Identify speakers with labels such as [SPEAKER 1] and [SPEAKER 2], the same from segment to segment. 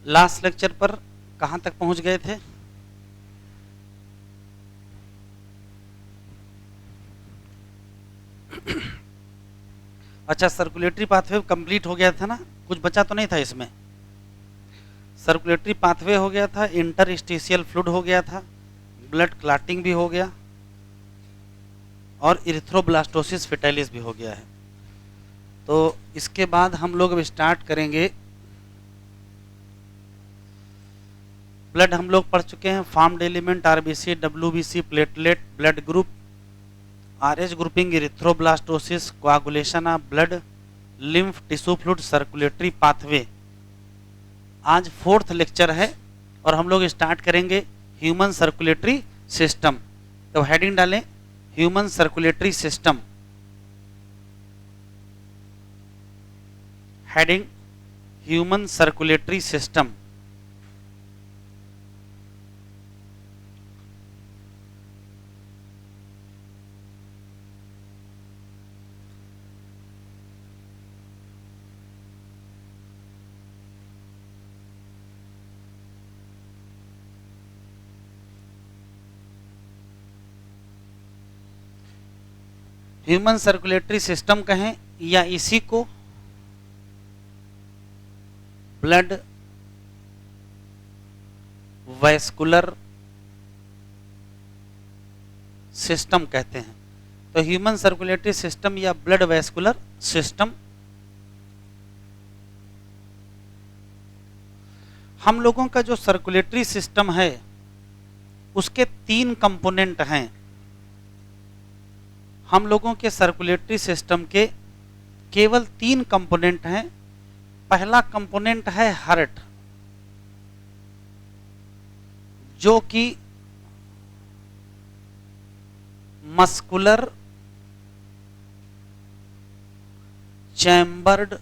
[SPEAKER 1] Last lecture पर कहाँ तक पहुँच गए थे? अच्छा, सर्कुलेटरी पाथवे कंप्लीट हो गया था ना, कुछ बचा तो नहीं था इसमें? सर्कुलेटरी पाथवे हो गया था, इंटरस्टिशियल फ्लूइड हो गया था, ब्लड क्लॉटिंग भी हो गया और इरिथ्रोब्लास्टोसिस फेटाइलिस भी हो गया है। तो इसके बाद हम लोग अब स्टार्ट करेंगे। ब्लड हम लोग पढ़ चुके हैं, formed element, RBC, WBC, platelet, blood group, RH grouping, erythroblastosis, coagulation of blood, lymph, tissue fluid, circulatory pathway. आज 4th लेक्चर है और हम लोग स्टार्ट करेंगे ह्यूमन सर्कुलेटरी सिस्टम। तो हेडिंग डालें human circulatory system, heading human circulatory system. Human circulatory system कहें या इसी को ब्लड वैस्कुलर सिस्टम कहते हैं। तो ह्यूमन सर्कुलेटरी सिस्टम या ब्लड वैस्कुलर सिस्टम, हम लोगों का जो सर्कुलेटरी सिस्टम है उसके 3 कंपोनेंट हैं। हम लोगों के सर्कुलेटरी सिस्टम के केवल 3 कंपोनेंट हैं। पहला कंपोनेंट है हार्ट, जो कि मस्कुलर चैम्बर्ड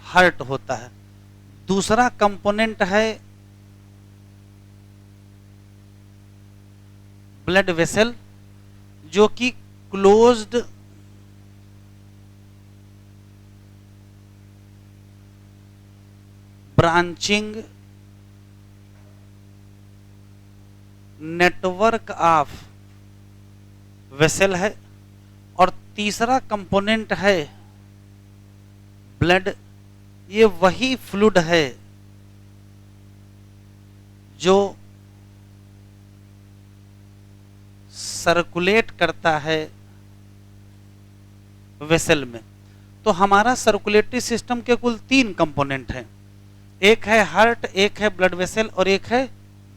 [SPEAKER 1] हार्ट होता है। दूसरा कंपोनेंट है ब्लड वेसल, जो कि closed branching network of vessel है। और तीसरा कंपोनेंट है ब्लड, ये वही फ्लूइड है जो सर्कुलेट करता है वेसल में। तो हमारा सर्कुलेटरी सिस्टम के कुल 3 कंपोनेंट हैं, एक है हार्ट, एक है ब्लड वेसल और एक है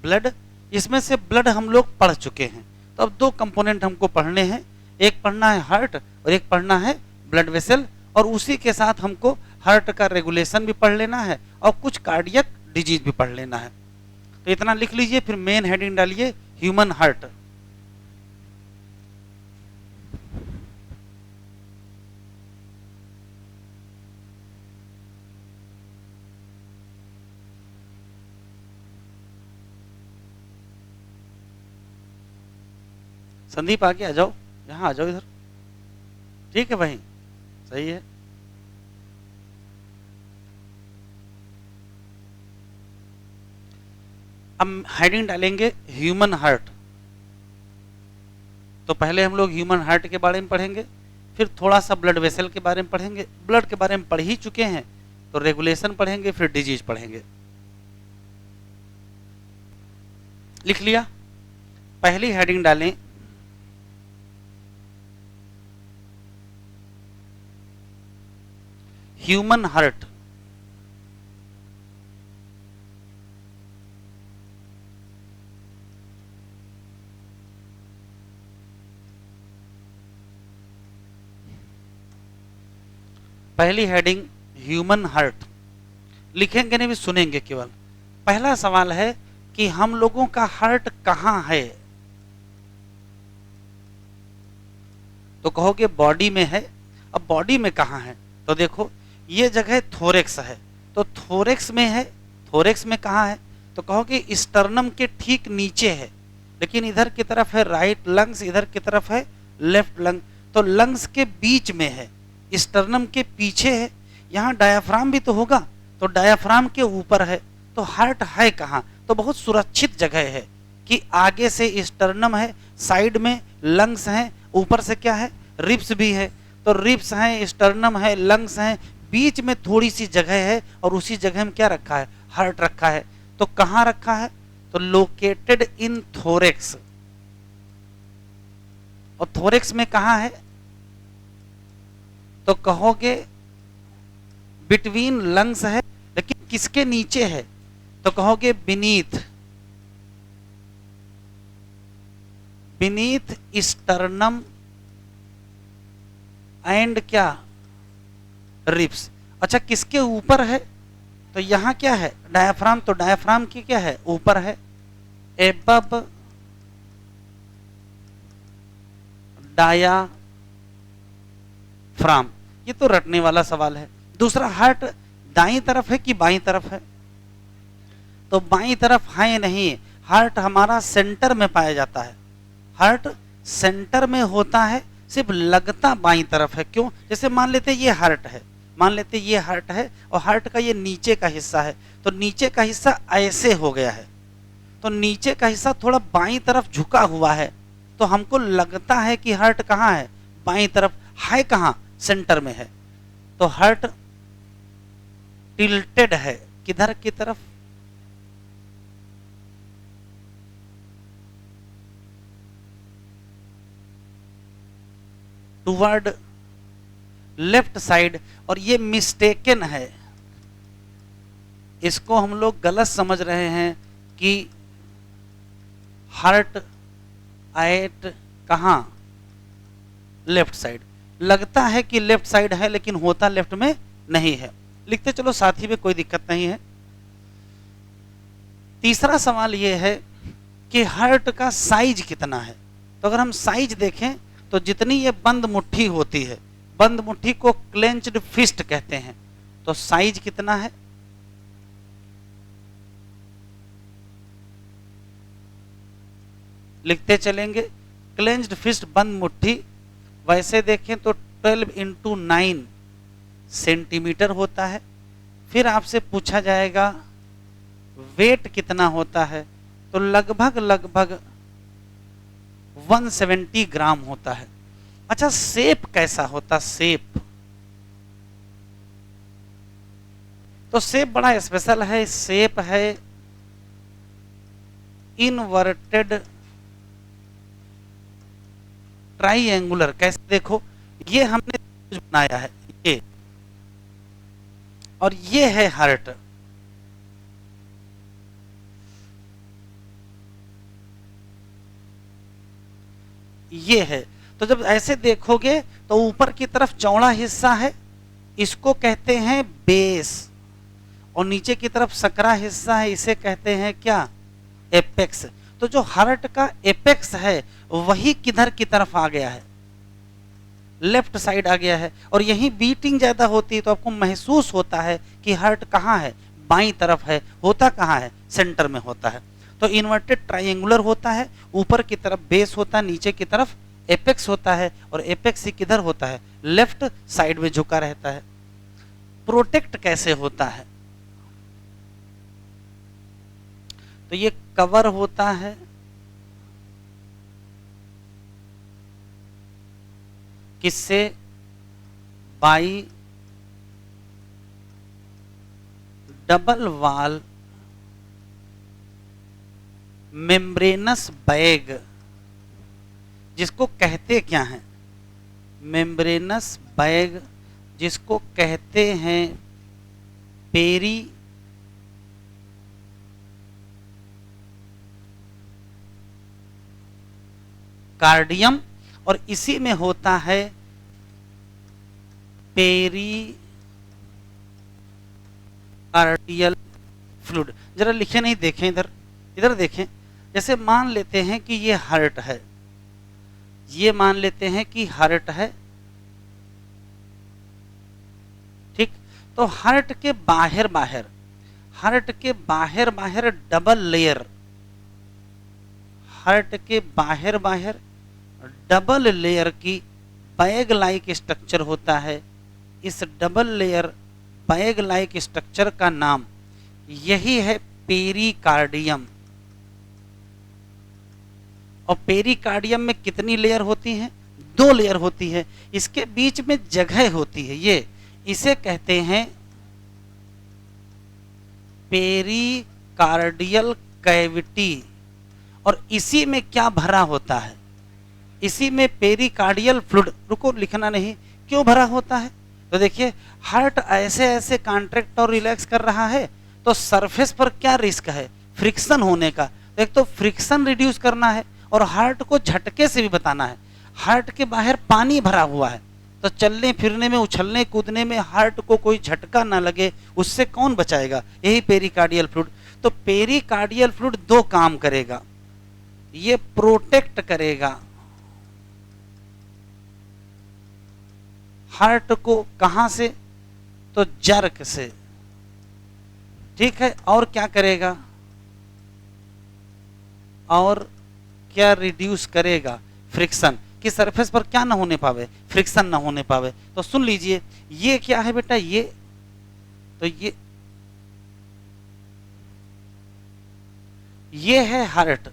[SPEAKER 1] ब्लड। इसमें से ब्लड हम लोग पढ़ चुके हैं, तो अब 2 कंपोनेंट हमको पढ़ने हैं, एक पढ़ना है हार्ट और एक पढ़ना है ब्लड वेसल। और उसी के साथ हमको हार्ट का रेगुलेशन भी पढ़ लेना है और कुछ कार्डियक डिजीज भी पढ़ लेना है। तो इतना लिख लीजिए, फिर मेन हेडिंग डालिए ह्यूमन हार्ट। संदीप आगे आ जाओ, यहाँ आ जाओ इधर, ठीक है भाई, सही है। अब हेडिंग डालेंगे ह्यूमन हार्ट। तो पहले हम लोग ह्यूमन हार्ट के बारे में पढ़ेंगे, फिर थोड़ा सा ब्लड वेसल के बारे में पढ़ेंगे। ब्लड के बारे में पढ़ ही चुके हैं, तो रेगुलेशन पढ़ेंगे, फिर डिजीज पढ़ेंगे। लिख लिया? पहली हेडिंग डालें ह्यूमन हार्ट। पहली हेडिंग ह्यूमन हार्ट। लिखेंगे नहीं भी सुनेंगे केवल। पहला सवाल है कि हम लोगों का हार्ट कहां है? तो कहोगे बॉडी में है। अब बॉडी में कहां है? तो देखो ये जगह थोरेक्स है, तो थोरेक्स में है। थोरेक्स में कहां है? तो कहोगे स्टर्नम के ठीक नीचे है, लेकिन इधर की तरफ है राइट लंग्स, इधर की तरफ है लेफ्ट लंग। तो लंग्स के बीच में है, स्टर्नम के पीछे है। यहाँ डायाफ्राम भी तो होगा, तो डायाफ्राम के ऊपर है, तो हार्ट है कहाँ? तो बहुत सुरक्षित जगह है कि आगे से स्टर्नम है, साइड में लंग्स हैं, ऊपर से क्या है, रिब्स भी है। तो रिब्स हैं, स्टर्नम है, लंग्स हैं, बीच में थोड़ी सी जगह है और उसी जगह में क्या रखा है, हार्ट रखा है। तो कहाँ रखा है? तो लोकेटेड इन थोरेक्स। और थोरेक्स में कहाँ है? तो कहोगे बिटवीन लंग्स है, लेकिन किसके नीचे है? तो कहोगे बीनीथ, बीनीथ स्टर्नम एंड क्या, रिब्स। अच्छा, किसके ऊपर है? तो यहां क्या है, डायाफ्राम। तो डायाफ्राम की क्या है, ऊपर है, एबव डायाफ्राम। ये तो रटने वाला सवाल है। दूसरा, हार्ट दाईं तरफ है कि बाईं तरफ है? तो बाईं तरफ है नहीं, हार्ट हमारा सेंटर में पाया जाता है। हार्ट सेंटर में होता है, सिर्फ लगता बाईं तरफ है। क्यों? जैसे मान लेते ये हार्ट है, मान लेते ये हार्ट है और हार्ट का ये नीचे का हिस्सा है, तो नीचे का हिस्सा ऐसे हो गया है, तो नीचे का हिस्सा थोड़ा बाईं तरफ झुका हुआ है, तो हमको लगता है कि हार्ट कहाँ है, बाईं तरफ है। कहाँ? सेंटर में है। तो हार्ट टिल्टेड है, किधर की तरफ? Toward left side. और ये मिस्टेकन है, इसको हम लोग गलत समझ रहे हैं कि हार्ट एट कहाँ, लेफ्ट साइड। लगता है कि लेफ्ट साइड है, लेकिन होता लेफ्ट में नहीं है। लिखते चलो साथ ही में, कोई दिक्कत नहीं है। तीसरा सवाल यह है कि हार्ट का साइज कितना है। तो अगर हम साइज देखें तो जितनी ये बंद मुट्ठी होती है, बंद मुट्ठी को क्लेंच्ड फिस्ट कहते हैं, तो साइज कितना है? लिखते चलेंगे, क्लेंच्ड फिस्ट बंद मुट्ठी, वैसे देखें तो 12 इंटू 9 सेंटीमीटर होता है। फिर आपसे पूछा जाएगा वेट कितना होता है, तो लगभग 170 ग्राम होता है। अच्छा, शेप कैसा होता? शेप, तो शेप बड़ा स्पेशल है। शेप है इनवर्टेड ट्राइएंगुलर। कैसे? देखो, ये हमने बनाया है ये, और ये है हार्ट। ये है, तो जब ऐसे देखोगे तो ऊपर की तरफ चौड़ा हिस्सा है, इसको कहते हैं बेस, और नीचे की तरफ सकरा हिस्सा है, इसे कहते हैं क्या, एपेक्स। तो जो हार्ट का एपेक्स है वही किधर की तरफ आ गया है, लेफ्ट साइड आ गया है। और यही बीटिंग ज्यादा होती है, तो आपको महसूस होता है कि हार्ट कहाँ है, बाईं तरफ है। होता कहाँ है, सेंटर में होता है। तो इन्वर्टेड ट्राइएंगुलर होता है, ऊपर की तरफ बेस होता है, नीचे की तरफ एपेक्स होता है, और एपेक्स ही किधर होता है, लेफ्ट साइड में झुका रहता है। प्रोटेक्ट कैसे होता है? तो ये कवर होता है किससे, by double wall membranes bag, जिसको कहते क्या हैं, मेम्ब्रेनस बैग, जिसको कहते हैं पेरी कार्डियम, और इसी में होता है पेरी कार्डियल फ्लूइड। जरा लिखे नहीं, देखें इधर, इधर देखें। जैसे मान लेते हैं कि ये हार्ट है, ये मान लेते हैं कि हार्ट है, ठीक। तो हार्ट के बाहर बाहर, हार्ट के बाहर बाहर डबल लेयर, हार्ट के बाहर बाहर डबल लेयर की बैग लाइक स्ट्रक्चर होता है। इस double layer bag like structure का नाम, यही है पेरिकार्डियम। और पेरिकार्डियम में कितनी लेयर होती हैं? 2 लेयर होती है। इसके बीच में जगह होती है, ये इसे कहते हैं पेरिकार्डियल कैविटी। और इसी में क्या भरा होता है? इसी में पेरिकार्डियल फ्लूइड, रुको लिखना नहीं, क्यों भरा होता है? तो देखिए, हार्ट ऐसे ऐसे कॉन्ट्रैक्ट और रिलैक्स कर रहा है, तो सरफेस पर क्या रिस्क है? फ्रिक्शन होने का। तो एक तो फ्रिक्शन रिड्यूस करना है और हार्ट को झटके से भी बताना है। हार्ट के बाहर पानी भरा हुआ है, तो चलने फिरने में, उछलने कूदने में हार्ट को कोई झटका ना लगे, उससे कौन बचाएगा? यही पेरिकार्डियल फ्लूइड। तो पेरिकार्डियल फ्लूइड 2 काम करेगा। ये प्रोटेक्ट करेगा हार्ट को, कहां से? तो जर्क से, ठीक है। और क्या करेगा? और क्या रिड्यूस करेगा? फ्रिक्शन, कि सरफेस पर क्या ना होने पावे? फ्रिक्शन ना होने पावे। तो सुन लीजिए, ये क्या है बेटा? ये तो ये है हार्ट।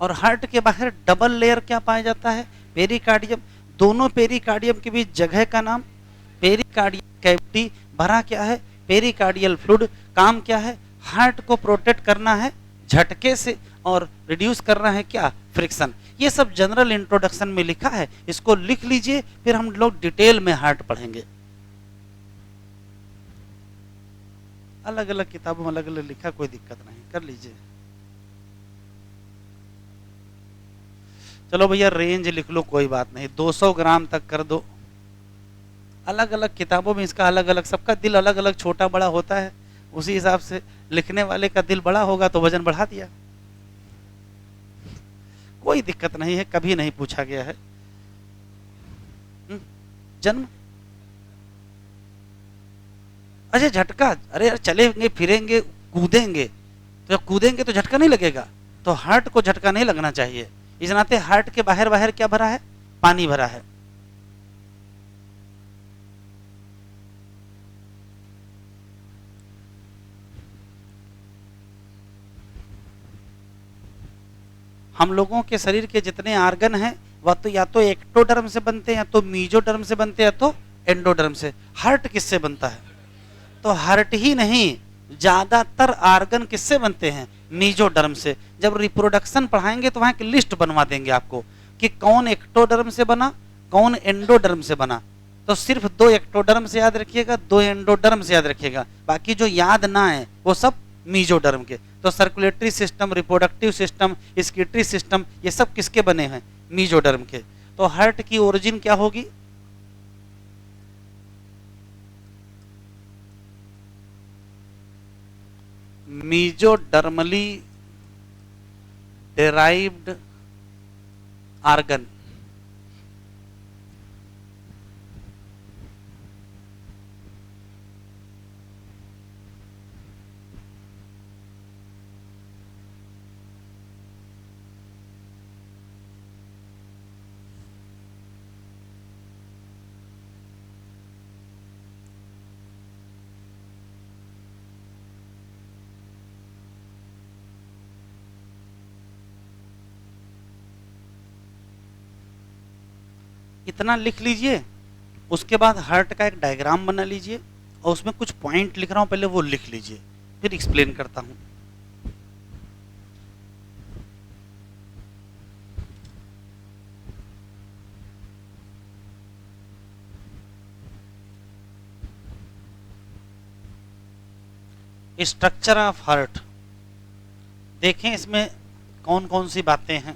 [SPEAKER 1] और हार्ट के बाहर डबल लेयर क्या पाया जाता है? पेरिकार्डियम। दोनों पेरिकार्डियम के बीच जगह का नाम पेरिकार्डियल कैविटी। भरा क्या है? Pericardial fluid. काम क्या है? हार्ट को प्रोटेक्ट करना है झटके से और रिड्यूस करना है क्या? फ्रिक्शन। ये सब जनरल इंट्रोडक्शन में लिखा है, इसको लिख लीजिए, फिर हम लोग डिटेल में हार्ट पढ़ेंगे। अलग अलग किताबों में अलग अलग लिखा, कोई दिक्कत नहीं, कर लीजिए। चलो भैया रेंज लिख लो, कोई बात नहीं, 200 ग्राम तक कर दो। अलग अलग किताबों में इसका अलग अलग, सबका दिल अलग अलग छोटा बड़ा होता है, उसी हिसाब से लिखने वाले का दिल बड़ा होगा तो वजन बढ़ा दिया, कोई दिक्कत नहीं है, कभी नहीं पूछा गया है। जन्म, अच्छा झटका, अरे यार चलेंगे फिरेंगे कूदेंगे, तो जब कूदेंगे तो झटका नहीं लगेगा, तो हार्ट को झटका नहीं लगना चाहिए। इस नाते हार्ट के बाहर बाहर क्या भरा है? पानी भरा है। हम लोगों के शरीर के जितने आर्गन हैं वह तो या तो एक्टोडर्म से बनते हैं, या तो मीजोडर्म से बनते हैं, या तो एंडोडर्म से। हार्ट किससे बनता है? तो हार्ट ही नहीं, ज्यादातर आर्गन किससे बनते हैं? मीजोडर्म से। जब रिप्रोडक्शन पढ़ाएंगे तो वहां की लिस्ट बनवा देंगे आपको कि कौन एक्टोडर्म से बना, कौन एंडोडर्म से बना। तो सिर्फ 2 एक्टोडर्म से याद रखिएगा, 2 एंडोडर्म से याद रखिएगा, बाकी जो याद ना है वो सब मीजोडर्म के। तो circulatory system, reproductive system, excretory system, ये सब किसके बने हैं? मीजोडर्म के। तो हार्ट की ओरिजिन क्या होगी? Mesodermally derived organ. इतना लिख लीजिए, उसके बाद हार्ट का एक डायग्राम बना लीजिए और उसमें कुछ पॉइंट लिख रहा हूं, पहले वो लिख लीजिए, फिर एक्सप्लेन करता हूं। स्ट्रक्चर ऑफ हार्ट देखें, इसमें कौन कौन सी बातें हैं।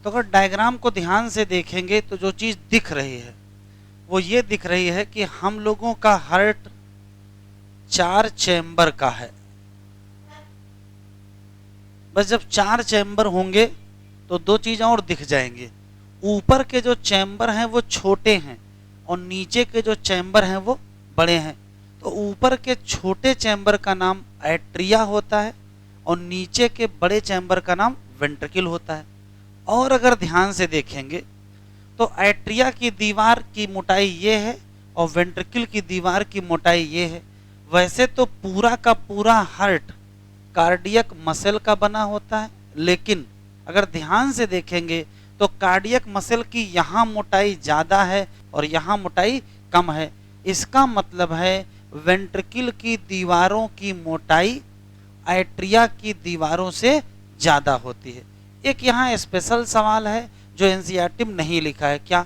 [SPEAKER 1] तो अगर डायग्राम को ध्यान से देखेंगे तो जो चीज दिख रही है वो ये दिख रही है कि हम लोगों का हार्ट 4 चैम्बर का है। बस जब 4 चैम्बर होंगे तो 2 चीज और दिख जाएंगे, ऊपर के जो चैम्बर हैं वो छोटे हैं और नीचे के जो चैम्बर हैं वो बड़े हैं। तो ऊपर के छोटे चैम्बर का नाम एट्रिया होता है और नीचे के बड़े चैम्बर का नाम वेंट्रिकल होता है। और अगर ध्यान से देखेंगे तो एट्रिया की दीवार की मोटाई ये है और वेंट्रिकल की दीवार की मोटाई ये है। वैसे तो पूरा का पूरा हार्ट कार्डियक मसल का बना होता है, लेकिन अगर ध्यान से देखेंगे तो कार्डियक मसल की यहाँ मोटाई ज़्यादा है और यहाँ मोटाई कम है। इसका मतलब है वेंट्रिकल की दीवारों की मोटाई एट्रिया की दीवारों से ज़्यादा होती है। एक यहाँ स्पेशल सवाल है जो एनसीईआरटी में नहीं लिखा है, क्या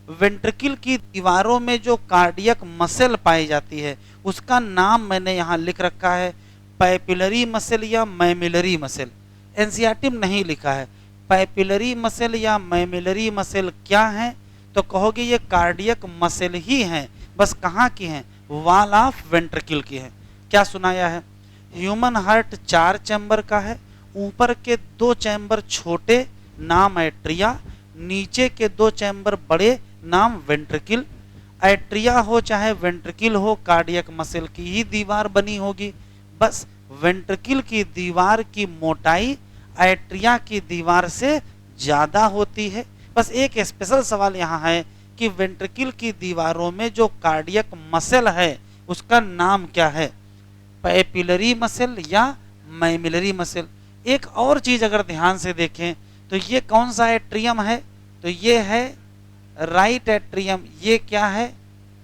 [SPEAKER 1] वेंट्रिकल की दीवारों में जो कार्डियक मसल पाई जाती है उसका नाम मैंने यहाँ लिख रखा है पैपिलरी मसल या मैमिलरी मसल। एनसीईआरटी में नहीं लिखा है पैपिलरी मसल या मैमिलरी मसल क्या है, तो कहोगे ये कार्डियक मसल ही हैं, बस कहाँ की हैं, वॉल ऑफ वेंट्रिकल की हैं। क्या सुनाया है, ह्यूमन हार्ट 4 चैम्बर का है, ऊपर के 2 चैम्बर छोटे नाम एट्रिया, नीचे के 2 चैम्बर बड़े नाम वेंट्रिकल। एट्रिया हो चाहे वेंट्रिकल हो कार्डियक मसल की ही दीवार बनी होगी, बस वेंट्रिकल की दीवार की मोटाई एट्रिया की दीवार से ज़्यादा होती है। बस एक स्पेशल सवाल यहाँ है कि वेंट्रिकल की दीवारों में जो कार्डियक मसल है उसका नाम क्या है, पैपिलरी मसल या मैमिलरी मसल। एक और चीज़ अगर ध्यान से देखें तो ये कौन सा एट्रियम है, तो ये है राइट एट्रियम, ये क्या है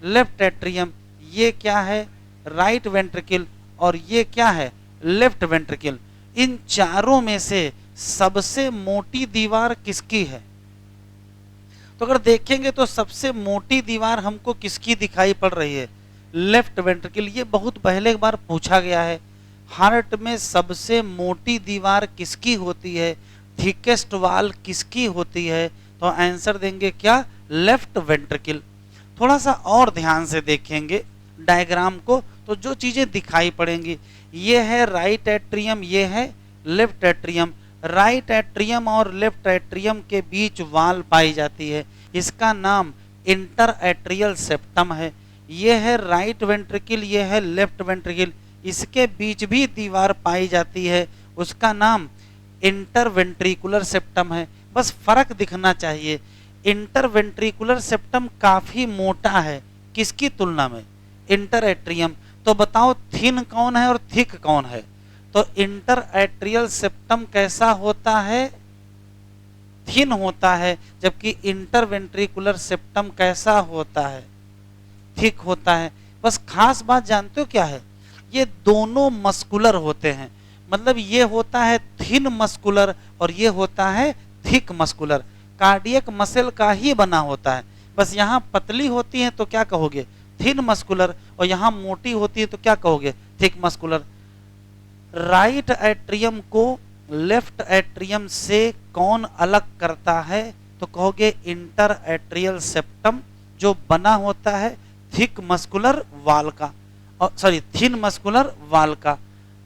[SPEAKER 1] लेफ्ट एट्रियम, ये क्या है राइट वेंट्रिकल और ये क्या है लेफ्ट वेंट्रिकल। इन चारों में से सबसे मोटी दीवार किसकी है, तो अगर देखेंगे तो सबसे मोटी दीवार हमको किसकी दिखाई पड़ रही है, लेफ्ट वेंट्रिकल। ये बहुत पहले बार पूछा गया है, हार्ट में सबसे मोटी दीवार किसकी होती है, थिकेस्ट वॉल किसकी होती है, तो आंसर देंगे क्या लेफ्ट वेंट्रिकल। थोड़ा सा और ध्यान से देखेंगे डायग्राम को तो जो चीजें दिखाई पड़ेंगी, ये है राइट एट्रियम, ये है लेफ्ट एट्रियम। राइट एट्रियम और लेफ्ट एट्रियम के बीच वॉल पाई जाती है, इसका नाम इंटर एट्रियल सेप्टम है। ये है राइट वेंट्रिकल, ये है लेफ्ट वेंट्रिकल, इसके बीच भी दीवार पाई जाती है, उसका नाम इंटर वेंट्रिकुलर सेप्टम है। बस फर्क दिखना चाहिए, इंटर वेंट्रिकुलर सेप्टम काफी मोटा है किसकी तुलना में, इंटर एट्रियम। तो बताओ थिन कौन है और थिक कौन है, तो इंटर एट्रियल सेप्टम कैसा होता है, थिन होता है, जबकि इंटर वेंट्रिकुलर सेप्टम कैसा होता है, थिक होता है। बस खास बात जानते हो क्या है, ये दोनों मस्कुलर होते हैं, मतलब ये होता है थिन मस्कुलर और ये होता है थिक मस्कुलर। कार्डियक मसल का ही बना होता है, बस यहाँ पतली होती है तो क्या कहोगे थिन मस्कुलर, और यहाँ मोटी होती है तो क्या कहोगे थिक मस्कुलर। राइट एट्रियम को लेफ्ट एट्रियम से कौन अलग करता है, तो कहोगे इंटर एट्रियल सेप्टम जो बना होता है थिक मस्कुलर वॉल का, और सॉरी थिन मस्कुलर वॉल का।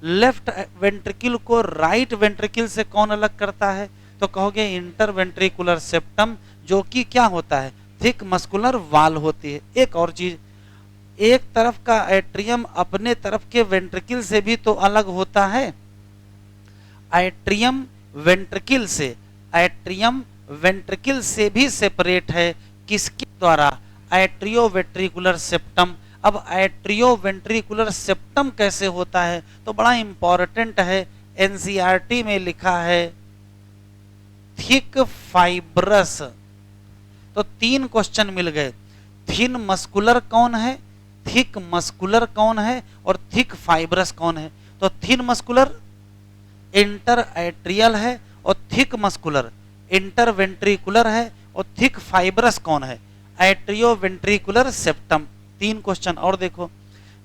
[SPEAKER 1] लेफ्ट वेंट्रिकल को राइट वेंट्रिकल से कौन अलग करता है, तो कहोगे इंटर वेंट्रिकुलर सेप्टम जो कि क्या होता है थिक मस्कुलर वॉल होती है। एक और चीज, एक तरफ का एट्रियम अपने तरफ के वेंट्रिकल से भी तो अलग होता है, एट्रियम वेंट्रिकल से, एट्रियम वेंट्रिकल से भी सेपरेट है, किसके द्वारा, एट्रियो वेंट्रिकुलर सेप्टम। अब एट्रियो वेंट्रिकुलर सेप्टम कैसे होता है, तो बड़ा इंपॉर्टेंट है, एनसीईआरटी में लिखा है थिक फाइब्रस। तो 3 क्वेश्चन मिल गए, थिन मस्कुलर कौन है, थिक मस्कुलर कौन है और थिक फाइब्रस कौन है। तो थिन मस्कुलर इंटर एट्रियल है और थिक मस्कुलर इंटर वेंट्रिकुलर है, और थिक फाइब्रस कौन है, एट्रियो वेंट्रिकुलर सेप्टम। 3 क्वेश्चन और देखो,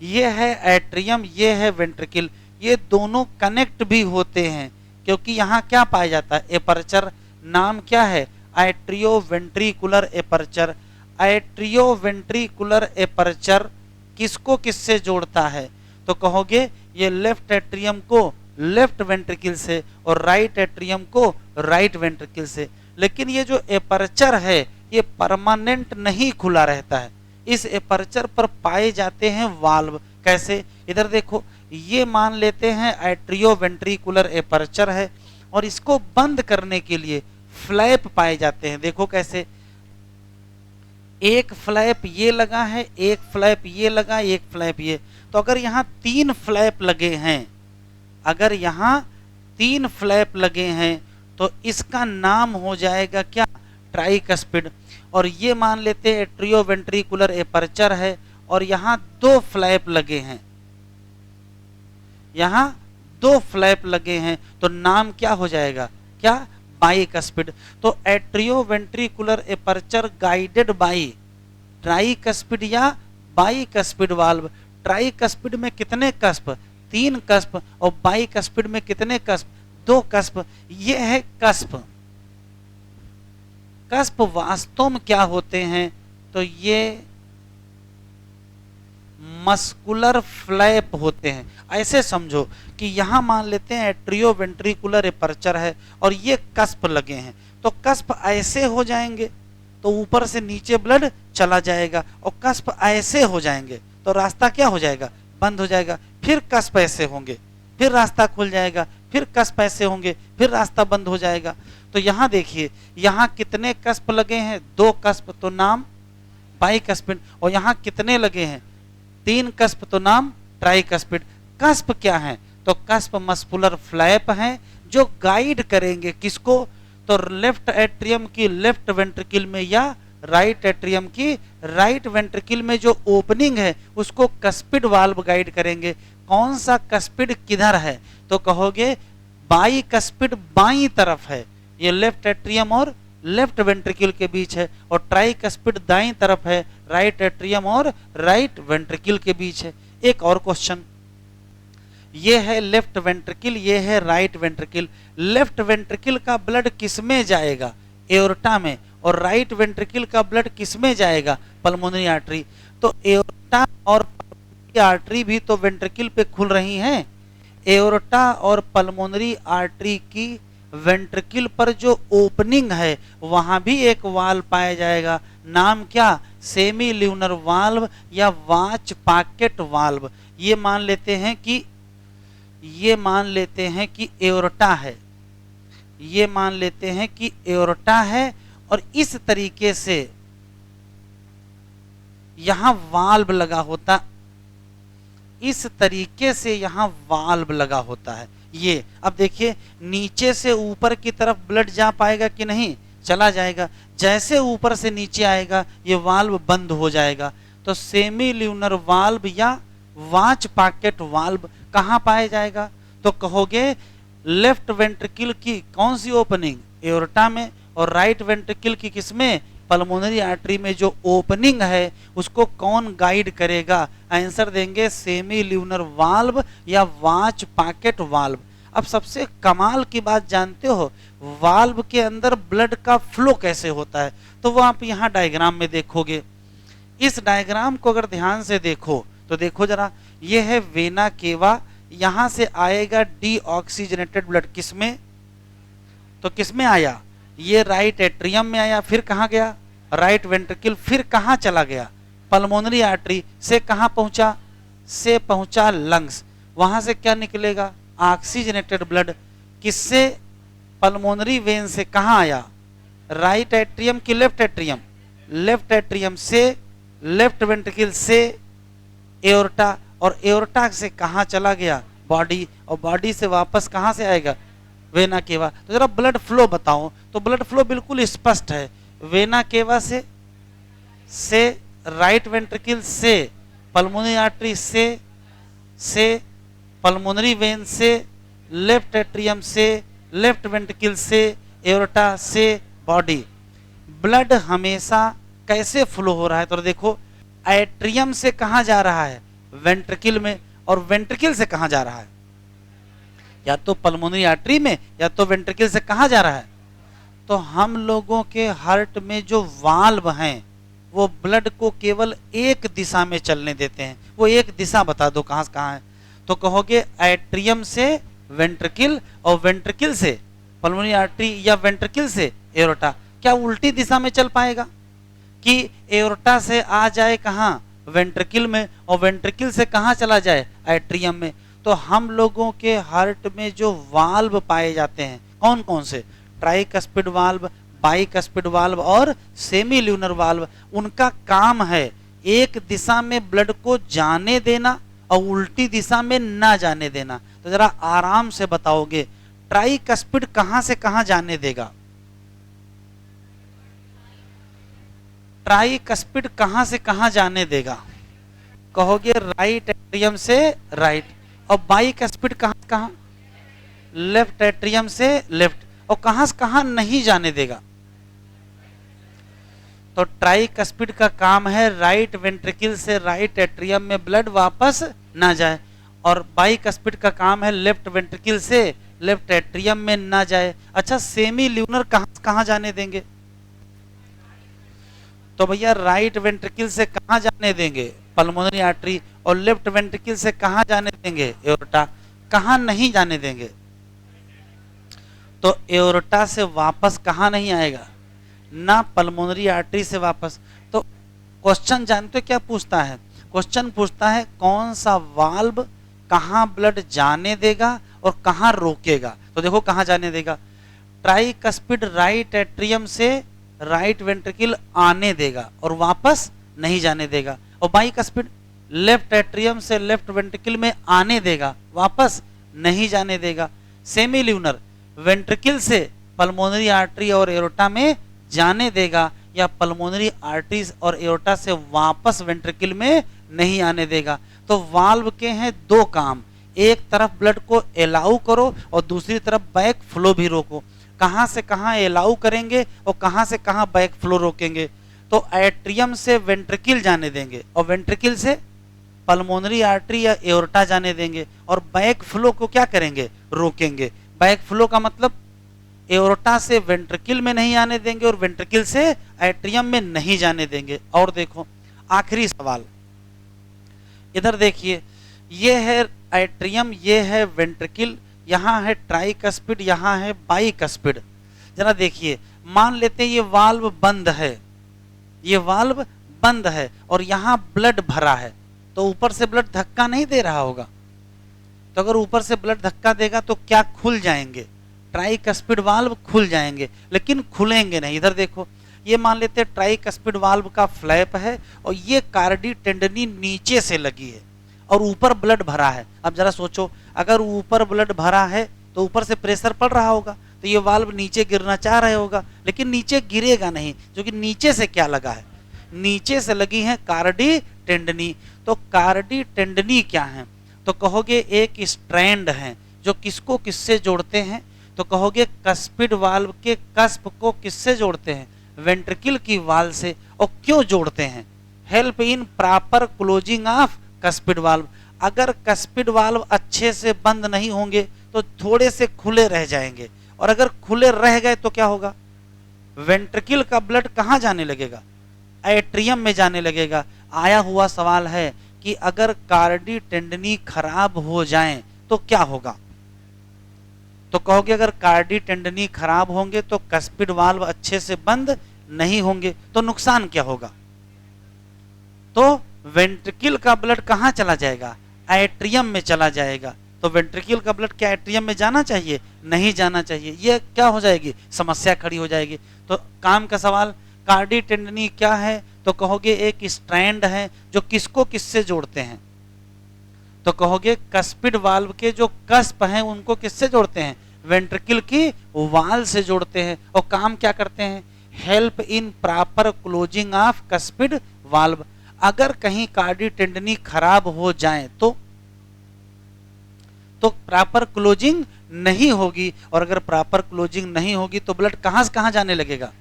[SPEAKER 1] ये है एट्रियम, ये है वेंट्रिकल, ये दोनों कनेक्ट भी होते हैं क्योंकि यहाँ क्या पाया जाता है एपर्चर, नाम क्या है atrio ventricular aperture. Atrio ventricular aperture किसको किससे जोड़ता है, तो कहोगे ये लेफ्ट एट्रियम को लेफ्ट वेंट्रिकल से और राइट एट्रियम को राइट वेंट्रिकल से। लेकिन ये जो एपर्चर है ये परमानेंट नहीं खुला रहता है, इस एपर्चर पर पाए जाते हैं वाल्व। कैसे, इधर देखो, ये मान लेते हैं एट्रियो वेंट्रिकुलर एपर्चर है और इसको बंद करने के लिए फ्लैप पाए जाते हैं। देखो कैसे, एक फ्लैप ये लगा है, एक फ्लैप ये लगा, एक फ्लैप ये। तो अगर यहाँ 3 फ्लैप लगे हैं, अगर यहाँ 3 फ्लैप लगे हैं तो इसका नाम हो जाएगा क्या? ट्राइकस्पिड। और ये मान लेते हैं एट्रियोवेंट्रिकुलर एपर्चर है और यहाँ 2 फ्लैप लगे हैं, यहाँ 2 फ्लैप लगे हैं तो नाम क्या हो जाएगा? क्या? बाइकस्पिड। तो atrioventricular aperture guided by tricuspid या बाइकस्पिड वाल्व। ट्राइकस्पिड में कितने कस्प? 3 कस्प। और बाइकस्पिड में कितने कस्प? 2 कस्प। ये है कस्प। कस्प वास्तव में क्या होते हैं? तो ये मस्कुलर फ्लैप होते हैं। ऐसे समझो कि यहां मान लेते हैं एट्रियोवेंट्रिकुलर एपर्चर है और ये कस्प लगे हैं, तो कस्प ऐसे हो जाएंगे तो ऊपर से नीचे ब्लड चला जाएगा, और कस्प ऐसे हो जाएंगे तो रास्ता क्या हो जाएगा? बंद हो जाएगा। फिर कस्प ऐसे होंगे, फिर रास्ता खुल जाएगा, फिर कस्प ऐसे होंगे, फिर रास्ता बंद हो जाएगा। तो यहाँ देखिए, यहाँ कितने कस्प लगे हैं? 2 कस्प, तो नाम बाइकस्पिड। और यहाँ कितने लगे हैं? 3 कस्प, तो नाम ट्राइकस्पिड। कस्प क्या है? तो कस्प मस्कुलर फ्लैप हैं जो गाइड करेंगे किसको? तो लेफ्ट एट्रियम की लेफ्ट वेंट्रिकल में या राइट एट्रियम की राइट वेंट्रिकल में जो ओपनिंग है उसको कस्पिड वाल्व गाइड करेंगे। कौन सा कस्पिड किधर है? तो कहोगे बाई कस्पिड बाई तरफ है, ये लेफ्ट एट्रियम और लेफ्ट वेंट्रिकल के बीच है, और ट्राइकस्पिड दाईं तरफ है, राइट एट्रियम और राइट वेंट्रिकल के बीच है। एक और क्वेश्चन, ये है लेफ्ट वेंट्रिकल, ये है राइट वेंट्रिकल। लेफ्ट वेंट्रिकल का ब्लड किसमें जाएगा? एओर्टा में। और राइट वेंट्रिकल का ब्लड किसमें जाएगा? Pulmonary artery. तो एओर्टा और पल्मोनरी आर्टरी भी तो वेंट्रिकल पे खुल रही हैं। एओर्टा और पल्मोनरी आर्टरी की वेंट्रिकल पर जो ओपनिंग है वहां भी एक वाल्व पाया जाएगा। नाम क्या? सेमी ल्यूनर वाल्व या वाच पॉकेट वाल्व। ये मान लेते हैं कि एओर्टा है, ये मान लेते हैं कि एओर्टा है, और इस तरीके से यहां वाल्व लगा होता, इस तरीके से यहां वाल्व लगा होता है। ये अब देखिए, नीचे से ऊपर की तरफ ब्लड जा पाएगा कि नहीं? चला जाएगा। जैसे ऊपर से नीचे आएगा ये वाल्व बंद हो जाएगा। तो सेमी ल्यूनर वाल्व या वाच पॉकेट वाल्व कहां पाया जाएगा? तो कहोगे लेफ्ट वेंट्रिकल की कौन सी ओपनिंग? एओर्टा में। और राइट वेंट्रिकल की किसमें? पल्मोनरी आर्टरी में जो ओपनिंग है उसको कौन गाइड करेगा? आंसर देंगे सेमी ल्यूनर वाल्व या वाच पॉकेट वाल्व। अब सबसे कमाल की बात जानते हो, वाल्व के अंदर ब्लड का फ्लो कैसे होता है? तो वो आप यहाँ डायग्राम में देखोगे। इस डायग्राम को अगर ध्यान से देखो तो देखो जरा, ये है वेना केवा, यहां से आएगा डीऑक्सीजनेटेड ब्लड किसमें? तो किसमें आया? ये राइट एट्रियम में आया, फिर कहां गया? राइट वेंट्रिकल, फिर कहां चला गया? पल्मोनरी आर्टरी से कहां पहुंचा? से पहुंचा लंग्स। वहां से क्या निकलेगा? Oxygenated blood. किससे? पल्मोनरी वेन से। कहां आया? राइट एट्रियम की लेफ्ट एट्रियम? लेफ्ट एट्रियम से, लेफ्ट वेंट्रिकल से एओर्टा, और एओर्टा से कहां चला गया? बॉडी, और बॉडी से वापस कहां से आएगा? Vena cava. तो जरा ब्लड फ्लो बताओ। तो ब्लड फ्लो बिल्कुल स्पष्ट है, वेना केवा से राइट वेंट्रिकल से पल्मोनरी आर्टरी से पल्मोनरी वेन से, लेफ्ट एट्रियम से, लेफ्ट वेंट्रिकल से, एओर्टा से, बॉडी। ब्लड हमेशा कैसे फ्लो हो रहा है? तो देखो, एट्रियम से कहां जा रहा है? वेंट्रिकल में। और वेंट्रिकल से कहां जा रहा है? या तो पल्मोनरी आर्टरी में या तो वेंट्रिकल से। कहां जा रहा है? तो हम लोगों के हार्ट में जो वाल्व हैं वो ब्लड को केवल एक दिशा में चलने देते हैं। वो एक दिशा बता दो कहां से कहां है? तो कहोगे एट्रियम से वेंट्रिकल, और वेंट्रिकल से पल्मोनरी आर्टरी, या वेंट्रिकल से एओर्टा। क्या उल्टी दिशा में चल पाएगा कि एओर्टा से आ जाए कहां? वेंट्रिकल में, और वेंट्रिकल से कहां चला जाए? एट्रियम में। तो हम लोगों के हार्ट में जो वाल्व पाए जाते हैं कौन कौन से? ट्राइकस्पिड वाल्व, बाइकस्पिड वाल्व और सेमी ल्यूनर वाल्व, उनका काम है एक दिशा में ब्लड को जाने देना और उल्टी दिशा में ना जाने देना। तो जरा आराम से बताओगे, ट्राइकस्पिड कहां से कहां जाने देगा? ट्राइकस्पिड कहां से कहां जाने देगा? कहोगे राइट एट्रियम से राइट। और बाइकस्पिड कहां से कहां? लेफ्ट एट्रियम से लेफ्ट। और कहां से कहां नहीं जाने देगा? तो ट्राइकस्पिड का काम है राइट वेंट्रिकल से राइट एट्रियम में ब्लड वापस ना जाए, और बाइकस्पिड का काम है लेफ्ट वेंट्रिकल से लेफ्ट एट्रियम में ना जाए। अच्छा, सेमी ल्यूनर कहां जाने देंगे? तो भैया राइट वेंट्रिकल से कहां जाने देंगे? Pulmonary artery. और लेफ्ट वेंट्रिकल से कहां जाने देंगे? एओर्टा। कहां नहीं जाने देंगे? तो एओर्टा से वापस कहां नहीं आएगा? ना पल्मोनरी आर्टरी से वापस। तो क्वेश्चन जानते हो क्या पूछता है? क्वेश्चन पूछता है कौन सा वाल्व कहां ब्लड जाने देगा और कहां रोकेगा। तो देखो कहां जाने देगा, ट्राइकस्पिड राइट एट्रियम से राइट वेंट्रिकल आने देगा और वापस नहीं जाने देगा, और बाइकस्पिड लेफ्ट एट्रियम से लेफ्ट वेंट्रिकल में आने देगा, वापस नहीं जाने देगा। सेमी ल्यूनर वेंट्रिकल से पल्मोनरी आर्टरी और एओर्टा में जाने देगा, या पल्मोनरी आर्टरीज और एओर्टा से वापस वेंट्रिकल में नहीं आने देगा। तो वाल्व के हैं दो काम, एक तरफ ब्लड को एलाउ करो और दूसरी तरफ बैक फ्लो भी रोको। कहां से कहां एलाउ करेंगे और कहां से कहां बैक फ्लो रोकेंगे? तो एट्रियम से वेंट्रिकल जाने देंगे और वेंट्रिकल से पल्मोनरी आर्टरी या एओर्टा जाने देंगे, और बैक फ्लो को क्या करेंगे? रोकेंगे। बैक फ्लो का मतलब एओर्टा से वेंट्रिकल में नहीं आने देंगे और वेंट्रिकल से एट्रियम में नहीं जाने देंगे। और देखो आखिरी सवाल, इधर देखिए, ये है एट्रियम, ये है वेंट्रिकल, यहां है ट्राइकस्पिड, यहां है बाइकस्पिड। जरा देखिए, मान लेते हैं ये वाल्व बंद है, ये वाल्व बंद है और यहां ब्लड भरा है, तो ऊपर से ब्लड धक्का नहीं दे रहा होगा। तो अगर ऊपर से ब्लड धक्का देगा तो क्या खुल जाएंगे? ट्राइकस्पिड वाल्व खुल जाएंगे, लेकिन खुलेंगे नहीं। इधर देखो, ये मान लेते हैं ट्राइकस्पिड वाल्व का फ्लैप है और ये कार्डी टेंडनी नीचे से लगी है और ऊपर ब्लड भरा है। अब जरा सोचो, अगर ऊपर ब्लड भरा है तो ऊपर से प्रेशर पड़ रहा होगा, तो ये वाल्व नीचे गिरना चाह रहा होगा, लेकिन नीचे गिरेगा नहीं, क्योंकि नीचे से क्या लगा है? नीचे से लगी है कार्डी टेंडनी। तो कार्डी टेंडनी क्या है? तो कहोगे एक स्ट्रैंड है जो किसको किससे जोड़ते हैं? तो कहोगे कस्पिड वाल्व के कस्प को किससे जोड़ते हैं? वेंट्रिकल की वाल से। और क्यों जोड़ते हैं? Help in proper closing of cuspid valve. अगर कस्पिड वाल्व अच्छे से बंद नहीं होंगे तो थोड़े से खुले रह जाएंगे, और अगर खुले रह गए तो क्या होगा? वेंट्रिकल का ब्लड कहां जाने लगेगा? एट्रियम में जाने लगेगा। आया हुआ सवाल है कि अगर कार्डी टेंडनी खराब हो जाए तो क्या होगा? तो कहोगे अगर कार्डी टेंडनी खराब होंगे तो कस्पिड वाल्व अच्छे से बंद नहीं होंगे, तो नुकसान क्या होगा? तो वेंट्रिकल का ब्लड कहां चला जाएगा? एट्रियम में चला जाएगा। तो वेंट्रिकल का ब्लड क्या एट्रियम में जाना चाहिए? नहीं जाना चाहिए। ये क्या हो जाएगी? समस्या खड़ी हो जाएगी। तो काम का सवाल, कार्डी टेंडनी क्या है? तो कहोगे एक स्ट्रैंड है जो किसको किससे जोड़ते हैं? तो कहोगे कस्पिड वाल्व के जो कस्प हैं उनको किससे जोड़ते हैं? वेंट्रिकल की वाल से जोड़ते हैं। और काम क्या करते हैं? Help in proper closing of cuspid valve. अगर कहीं कार्डी टेंडनी खराब हो जाए तो प्रॉपर क्लोजिंग नहीं होगी, और अगर प्रॉपर क्लोजिंग नहीं होगी तो ब्लड कहां से कहां जाने लगेगा?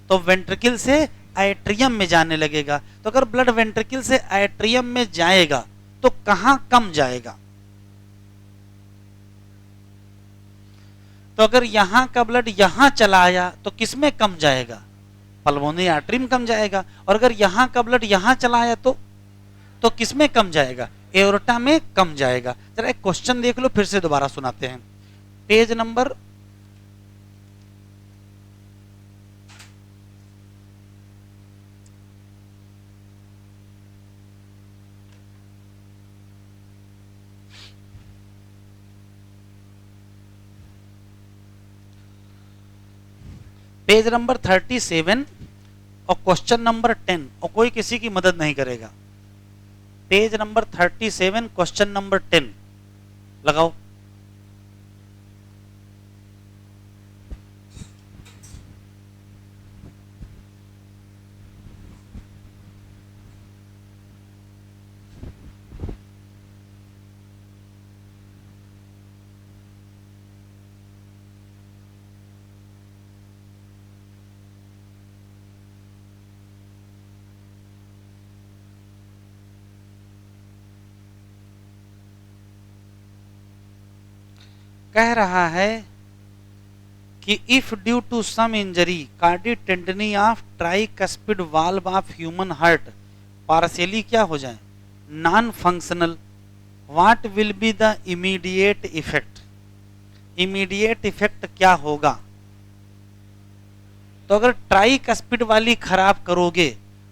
[SPEAKER 1] तो वेंट्रिकल से एट्रियम में जाने लगेगा। तो अगर ब्लड वेंट्रिकल से एट्रियम में जाएगा तो कहां कम जाएगा? तो अगर यहां का ब्लड यहां चला आया तो किसमें कम जाएगा? पल्मोनरी आर्टरी में कम जाएगा। और अगर यहां का ब्लड यहां चला आया तो किसमें कम जाएगा? एओर्टा में कम जाएगा। जरा एक क्वेश्चन देख लो, फिर से दोबारा सुनाते हैं। पेज नंबर पेज नंबर 37 और क्वेश्चन नंबर 10, और कोई किसी की मदद नहीं करेगा। पेज नंबर 37 क्वेश्चन नंबर 10 लगाओ। कह रहा है कि if due to some injury chordae tendineae of tricuspid valve of human heart partially क्या हो जाए, non functional, what will be the immediate effect. Immediate effect क्या होगा? तो अगर ट्राइकस्पिड वाली खराब करोगे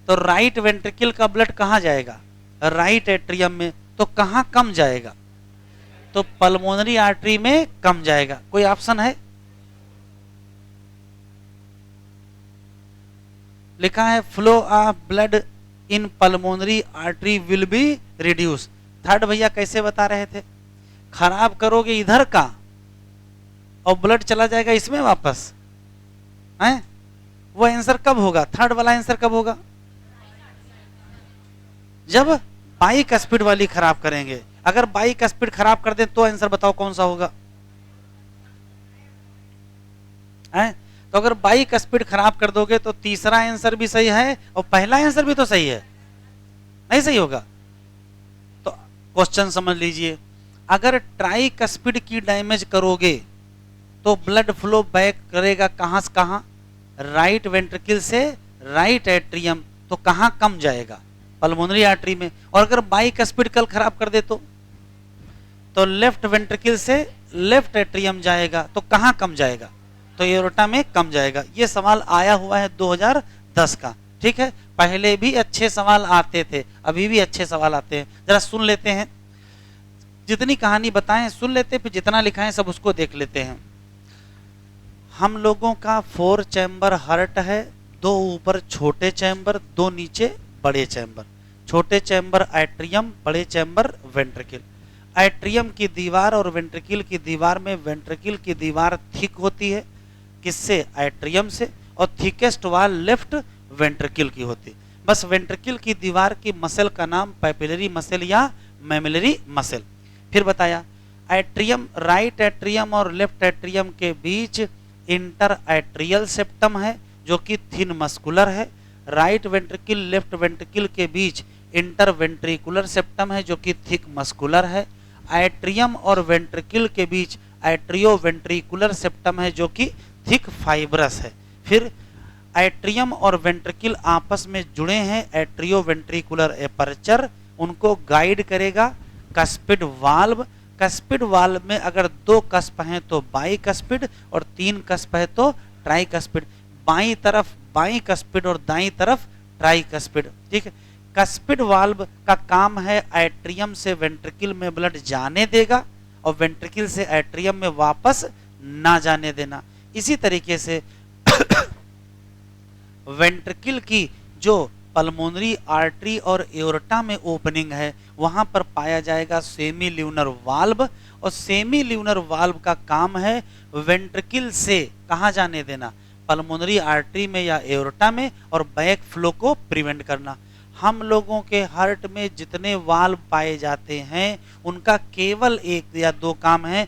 [SPEAKER 1] तो राइट वेंट्रिकल का ब्लड कहां जाएगा, राइट एट्रियम में, तो कहां कम जाएगा, तो पल्मोनरी आर्टरी में कम जाएगा। कोई ऑप्शन है? लिखा है flow of blood in pulmonary artery will be reduce. Third भैया कैसे बता रहे थे, खराब करोगे इधर का और ब्लड चला जाएगा इसमें वापस, है? वो आंसर कब होगा, थर्ड वाला आंसर कब होगा, जब बाइक स्पीड वाली खराब करेंगे। अगर बाइक स्पीड खराब कर दे तो आंसर बताओ कौन सा होगा, है? तो अगर बाइक स्पीड खराब कर दोगे तो तीसरा आंसर भी सही है और पहला आंसर भी तो सही है, नहीं सही होगा? तो क्वेश्चन समझ लीजिए, अगर ट्राइक स्पीड की डैमेज करोगे तो ब्लड फ्लो बैक करेगा कहां से कहां, राइट वेंट्रिकल से राइट एट्रियम, तो कहां कम जाएगा, पल्मोनरी आर्टरी में। और अगर बाइक स्पीड कल खराब कर दे तो लेफ्ट वेंट्रिकल से लेफ्ट एट्रियम जाएगा, तो कहां कम जाएगा, तो एओर्टा में कम जाएगा। ये सवाल आया हुआ है 2010 का, ठीक है? पहले भी अच्छे सवाल आते थे, अभी भी अच्छे सवाल आते हैं। जरा सुन लेते हैं, जितनी कहानी बताएं सुन लेते, फिर जितना लिखा है सब उसको देख लेते हैं। हम लोगों का 4 चैम्बर हार्ट है, 2 ऊपर छोटे चैम्बर, 2 नीचे बड़े चैम्बर। छोटे चैम्बर एट्रियम, बड़े चैम्बर वेंट्रिकल। एट्रियम की दीवार और वेंट्रिकल की दीवार में वेंट्रिकल की दीवार थिक होती है, किससे, एट्रियम से, और थिकेस्ट वाल लेफ्ट वेंट्रिकल की होती है। बस वेंट्रिकल की दीवार की मसल का नाम पैपिलरी मसल या मैमिलरी मसल। फिर बताया एट्रियम, राइट एट्रियम और लेफ्ट एट्रियम के बीच इंटर एट्रियल सेप्टम है जो कि थिन मस्कुलर है। राइट वेंट्रिकल लेफ्ट वेंट्रिकल के बीच इंटर वेंट्रिकुलर सेप्टम है जो कि थिक मस्कुलर है। एट्रियम और वेंट्रिकल के बीच एट्रियो वेंट्रिकुलर सेप्टम है जो कि थिक फाइब्रस है। फिर एट्रियम और वेंट्रिकल आपस में जुड़े हैं, एट्रियो वेंट्रिकुलर एपर्चर उनको गाइड करेगा। कस्पिड वाल्व, कस्पिड वाल्व में अगर 2 कस्प हैं तो बाइकस्पिड और 3 कस्प है तो ट्राइकस्पिड। बाईं तरफ बाई कस्पिड और दाईं तरफ ट्राइकस्पिड, ठीक है? कस्पिड वाल्व का काम है एट्रियम से वेंट्रिकल में ब्लड जाने देगा और वेंट्रिकल से एट्रियम में वापस ना जाने देना। इसी तरीके से वेंट्रिकल की जो पल्मोनरी आर्टरी और एओर्टा में ओपनिंग है वहां पर पाया जाएगा सेमी ल्यूनर वाल्व, और सेमी ल्यूनर वाल्व का काम है वेंट्रिकल से कहां जाने देना, पल्मोनरी आर्टरी में या एओर्टा में, और बैक फ्लो को प्रिवेंट करना। हम लोगों के हार्ट में जितने वाल्व पाए जाते हैं उनका केवल 1 या 2 काम है,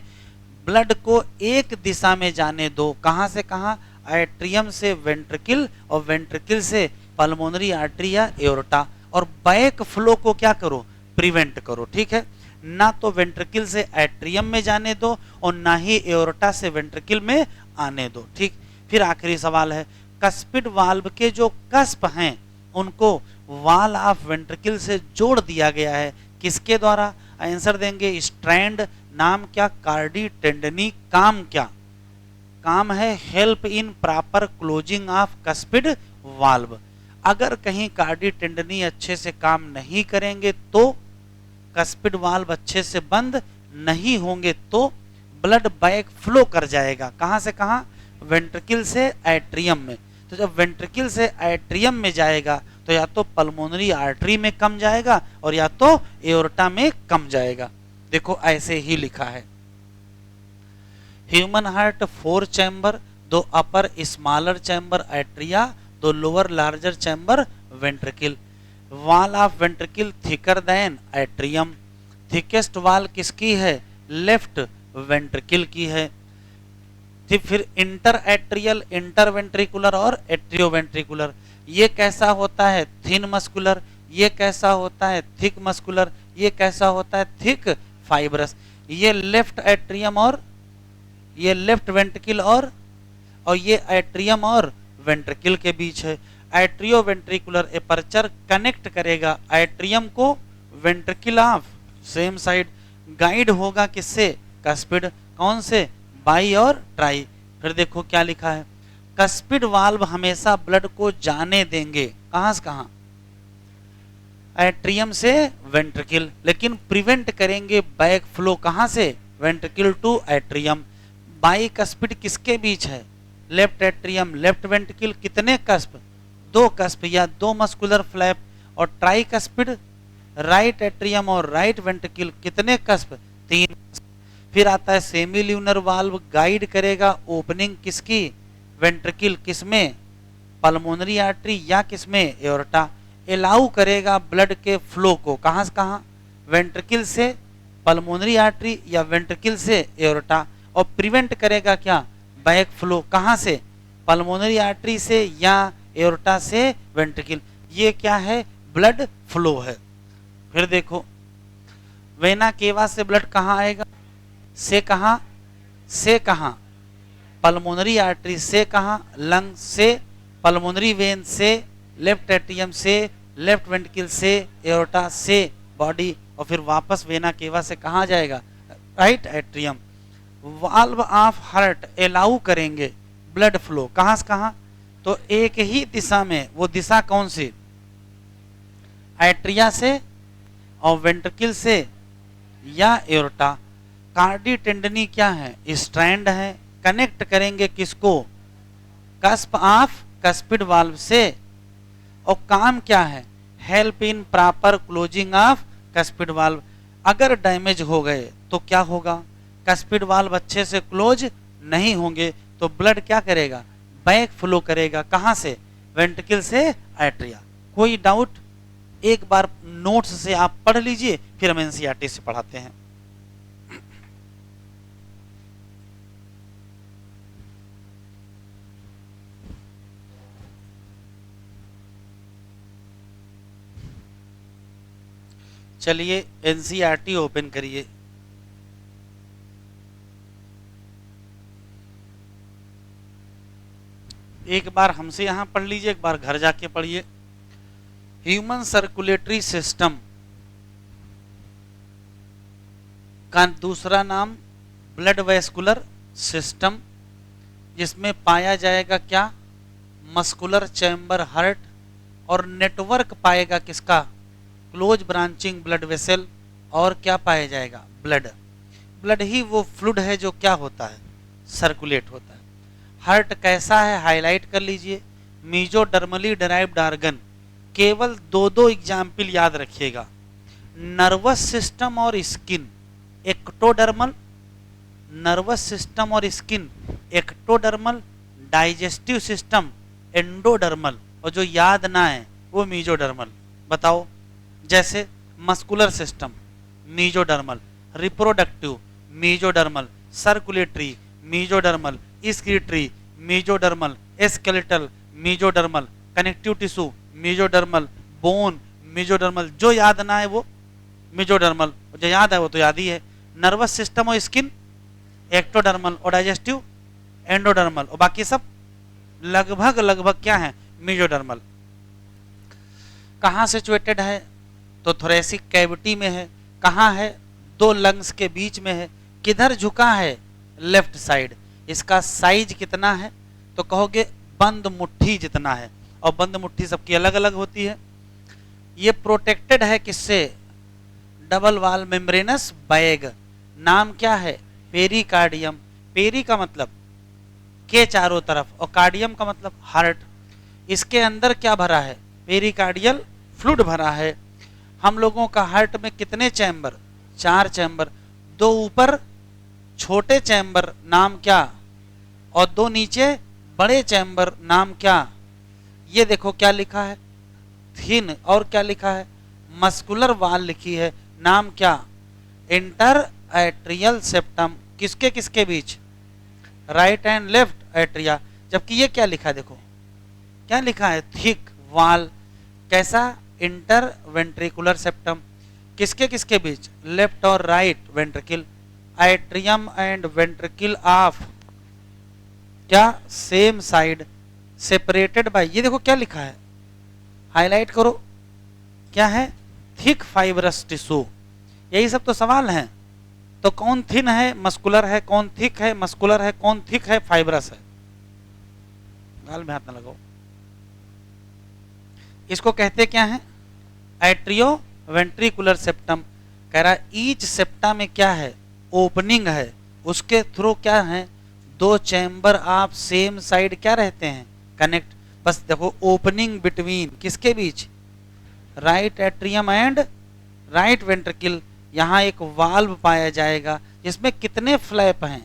[SPEAKER 1] ब्लड को एक दिशा में जाने दो, कहां से कहां, एट्रियम से वेंट्रिकल और वेंट्रिकल से पल्मोनरी आर्टरी या एओर्टा, और बैक फ्लो को क्या करो, प्रिवेंट करो, ठीक है? ना तो वेंट्रिकल से एट्रियम में जाने दो और ना ही एओर्टा से वेंट्रिकल में आने दो, ठीक? फिर आखिरी सवाल है, कस्पिड वाल्व के जो कस्प हैं उनको वाल ऑफ वेंट्रिकल से जोड़ दिया गया है, किसके द्वारा? आंसर देंगे स्ट्रैंड, नाम क्या, कार्डी टेंडनी, काम क्या, काम है help in proper closing of cuspid valve. अगर कहीं कार्डी टेंडनी अच्छे से काम नहीं करेंगे तो कस्पिड वाल्व अच्छे से बंद नहीं होंगे तो ब्लड बैक फ्लो कर जाएगा, कहां से कहां, वेंट्रिकल से एट्रियम में। तो जब वेंट्रिकल से एट्रियम में जाएगा तो या तो पल्मोनरी आर्टरी में कम जाएगा और या तो एओर्टा में कम जाएगा। देखो ऐसे ही लिखा है। Human heart 4 chamber, 2 upper smaller chamber atria, 2 lower larger chamber ventricle. Wall of ventricle thicker than atrium. Thickest wall किसकी है? लेफ्ट वेंट्रिकल की है। फिर इंटर एट्रियल, इंटर वेंट्रिकुलर और एट्रियोवेंट्रिकुलर। ये कैसा होता है? Thin muscular. ये कैसा होता है? Thick muscular. ये कैसा होता है? Thick fibrous. ये लेफ्ट एट्रियम और ये लेफ्ट वेंट्रिकल और ये एट्रियम और वेंट्रिकल के बीच है। एट्रियोवेंट्रिकुलर एपर्चर कनेक्ट करेगा एट्रियम को ventricle of same side. Guide होगा किससे? कस्पिड। कौन से? बाई और ट्राई। फिर देखो क्या लिखा है। कस्पिड वाल्व हमेशा ब्लड को जाने देंगे। कहां से कहां? एट्रियम से वेंट्रिकल, लेकिन प्रिवेंट करेंगे बैक फ्लो। कहां से? Ventricle to atrium. Bicuspid किसके बीच है? Left atrium left ventricle. कितने कस्प? 2 कस्प या 2 मस्कुलर फ्लैप। और ट्राई कस्पिड राइट एट्रियम और राइट वेंट्रिकल। कितने कस्प? 3। फिर आता है सेमी ल्यूनर वाल्व, गाइड करेगा ओपनिंग किसकी? वेंट्रिकल। किसमें? पल्मोनरी आर्टरी या किसमें? एओर्टा। अलाउ करेगा ब्लड के फ्लो को। कहां से कहां? वेंट्रिकल से पल्मोनरी आर्टरी या वेंट्रिकल से एओर्टा। और प्रिवेंट करेगा क्या? Back flow. कहां से? पल्मोनरी आर्टरी से या एओर्टा से वेंट्रिकल। ये क्या है? ब्लड फ्लो है। फिर देखो वेना केवा से ब्लड कहां आएगा? से कहां? से कहां? पल्मोनरी आर्टरी से कहां? लंग से। पल्मोनरी वेन से, लेफ्ट एट्रियम से, लेफ्ट वेंट्रिकल से, एओर्टा से बॉडी। और फिर वापस वेना केवा से कहां जाएगा? Right atrium. Valve of heart allow करेंगे ब्लड फ्लो। कहां से कहां? तो एक ही दिशा में। वो दिशा कौन सी? एट्रिया से और वेंट्रिकल से या एओर्टा। कार्डी टेंडनी क्या है? स्ट्रैंड है। कनेक्ट करेंगे किसको? कस्प ऑफ कस्पिड वाल्व से। और काम क्या है? Help in proper closing of cuspid valve. अगर डैमेज हो गए तो क्या होगा? कस्पिड वाल्व अच्छे से क्लोज नहीं होंगे तो ब्लड क्या करेगा? बैक फ्लो करेगा। कहां से? वेंट्रिकल से एट्रिया। कोई डाउट? एक बार नोट्स से आप पढ़ लीजिए, फिर हम एनसीईआरटी से पढ़ाते हैं। चलिए एनसीईआरटी ओपन करिए। एक बार हमसे यहां पढ़ लीजिए, एक बार घर जाके पढ़िए। ह्यूमन सर्कुलेटरी सिस्टम का दूसरा नाम ब्लड वेस्कुलर सिस्टम, जिसमें पाया जाएगा क्या? Muscular chamber heart. और नेटवर्क पाएगा किसका? Close branching blood vessel. और क्या पाया जाएगा? ब्लड। ब्लड ही वो फ्लूइड है जो क्या होता है? सर्कुलेट होता है। हार्ट कैसा है? हाईलाइट कर लीजिए। Mesodermally derived organ. केवल 2 एग्जाम्पल याद रखिएगा, नर्वस सिस्टम और स्किन। एक्टोडर्मल, नर्वस सिस्टम और skin ectodermal. Digestive system endodermal. और जो याद ना है वो मीजोडर्मल। बताओ, जैसे muscular system mesodermal, reproductive mesodermal, circulatory mesodermal, excretory mesodermal, skeletal mesodermal, connective tissue mesodermal, bone mesodermal. जो याद ना है वो मीजोडर्मल, जो याद है वो तो याद ही है। नर्वस सिस्टम और स्किन एक्टोडर्मल, और डाइजेस्टिव एंडोडर्मल, और बाकी सब लगभग लगभग क्या है? मीजोडर्मल। कहां सिचुएटेड है? तो थोरेसिक कैविटी में है। कहां है? 2 लंग्स के बीच में है। किधर झुका है? Left side. इसका साइज कितना है? तो कहोगे बंद मुट्ठी जितना है। और बंद मुट्ठी सबकी अलग अलग होती है। ये प्रोटेक्टेड है किससे? Double wall membranes bag. नाम क्या है? पेरिकार्डियम। पेरी का मतलब के चारों तरफ, और कार्डियम का मतलब हार्ट। इसके अंदर क्या भरा है? पेरिकार्डियल फ्लूइड भरा है। हम लोगों का हार्ट में कितने चैम्बर? 4 चैम्बर। 2 ऊपर छोटे चैम्बर, नाम क्या? और 2 नीचे बड़े चैम्बर, नाम क्या? ये देखो क्या लिखा है, थिन। और क्या लिखा है? मस्कुलर वाल लिखी है, नाम क्या? Inter atrial septum. किसके किसके बीच? Right and left atria. जबकि ये क्या लिखा है, देखो क्या लिखा है, थिक वाल। कैसा? Inter ventricular septum. किसके किसके बीच? लेफ्ट और right ventricle. Atrium and ventricle of क्या? सेम साइड, सेपरेटेड बाय, ये देखो क्या लिखा है, हाईलाइट करो, क्या है? Thick fibrous tissue. यही सब तो सवाल हैं। तो कौन थिन है? मस्कुलर है। कौन थिक है? मस्कुलर है। कौन थिक है? फाइब्रस है। गाल में हाथ ना लगाओ। इसको कहते क्या है? Atrio ventricular septum. कह रहा ईच सेप्टा में क्या है? ओपनिंग है, उसके थ्रू क्या है? 2 चैम्बर ऑफ सेम साइड क्या रहते हैं? कनेक्ट। बस देखो, ओपनिंग बिटवीन किसके बीच? Right atrium and right ventricle. यहां एक वाल्व पाया जाएगा जिसमें कितने फ्लैप हैं?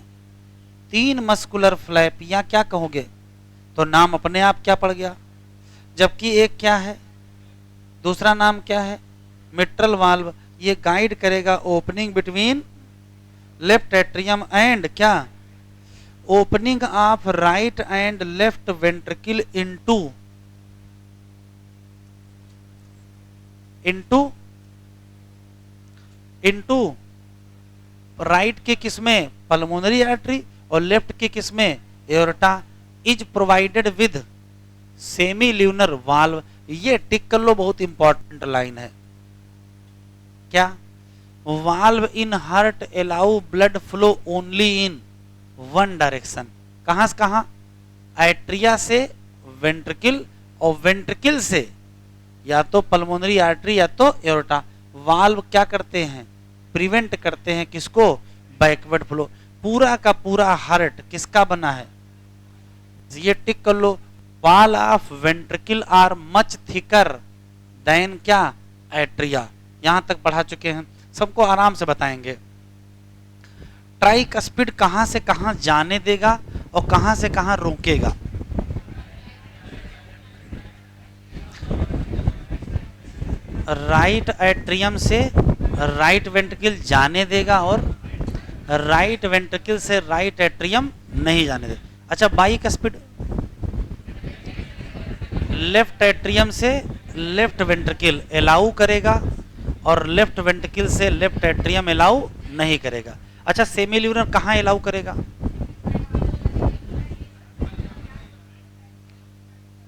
[SPEAKER 1] 3 मस्कुलर फ्लैप, या क्या कहोगे? तो नाम अपने आप क्या पड़ गया। जबकि एक क्या है, दूसरा नाम क्या है? Mitral valve. ये गाइड करेगा opening between left atrium and क्या? Opening of right and left ventricle into into into right के किसमें? पल्मोनरी आर्टरी, और लेफ्ट के किसमें? Aorta. Is provided with semilunar valve. ये टिक कर लो, बहुत इंपॉर्टेंट लाइन है। क्या? Valve in heart allow blood flow only in 1 direction. कहां से कहां? एट्रिया से वेंट्रिकल, और वेंट्रिकल से या तो पल्मोनरी आर्टरी या तो एओर्टा। वाल्व क्या करते हैं? प्रिवेंट करते हैं किसको? Backward flow. पूरा का पूरा हार्ट किसका बना है? ये टिक कर लो, wall of ventricle are much thicker than क्या? एट्रिया। यहां तक पढ़ा चुके हैं, सबको आराम से बताएंगे। ट्राइकस्पिड कहां से कहां जाने देगा और कहां से कहां रोकेगा? राइट एट्रियम से राइट वेंट्रिकल जाने देगा, और राइट वेंट्रिकल से राइट एट्रियम नहीं जाने देगा। अच्छा, बाइक स्पीड लेफ्ट एट्रियम से लेफ्ट वेंट्रिकल अलाउ करेगा, और लेफ्ट वेंट्रिकल से लेफ्ट एट्रियम अलाउ नहीं करेगा। अच्छा, सेमी ल्यूनर कहां अलाउ करेगा?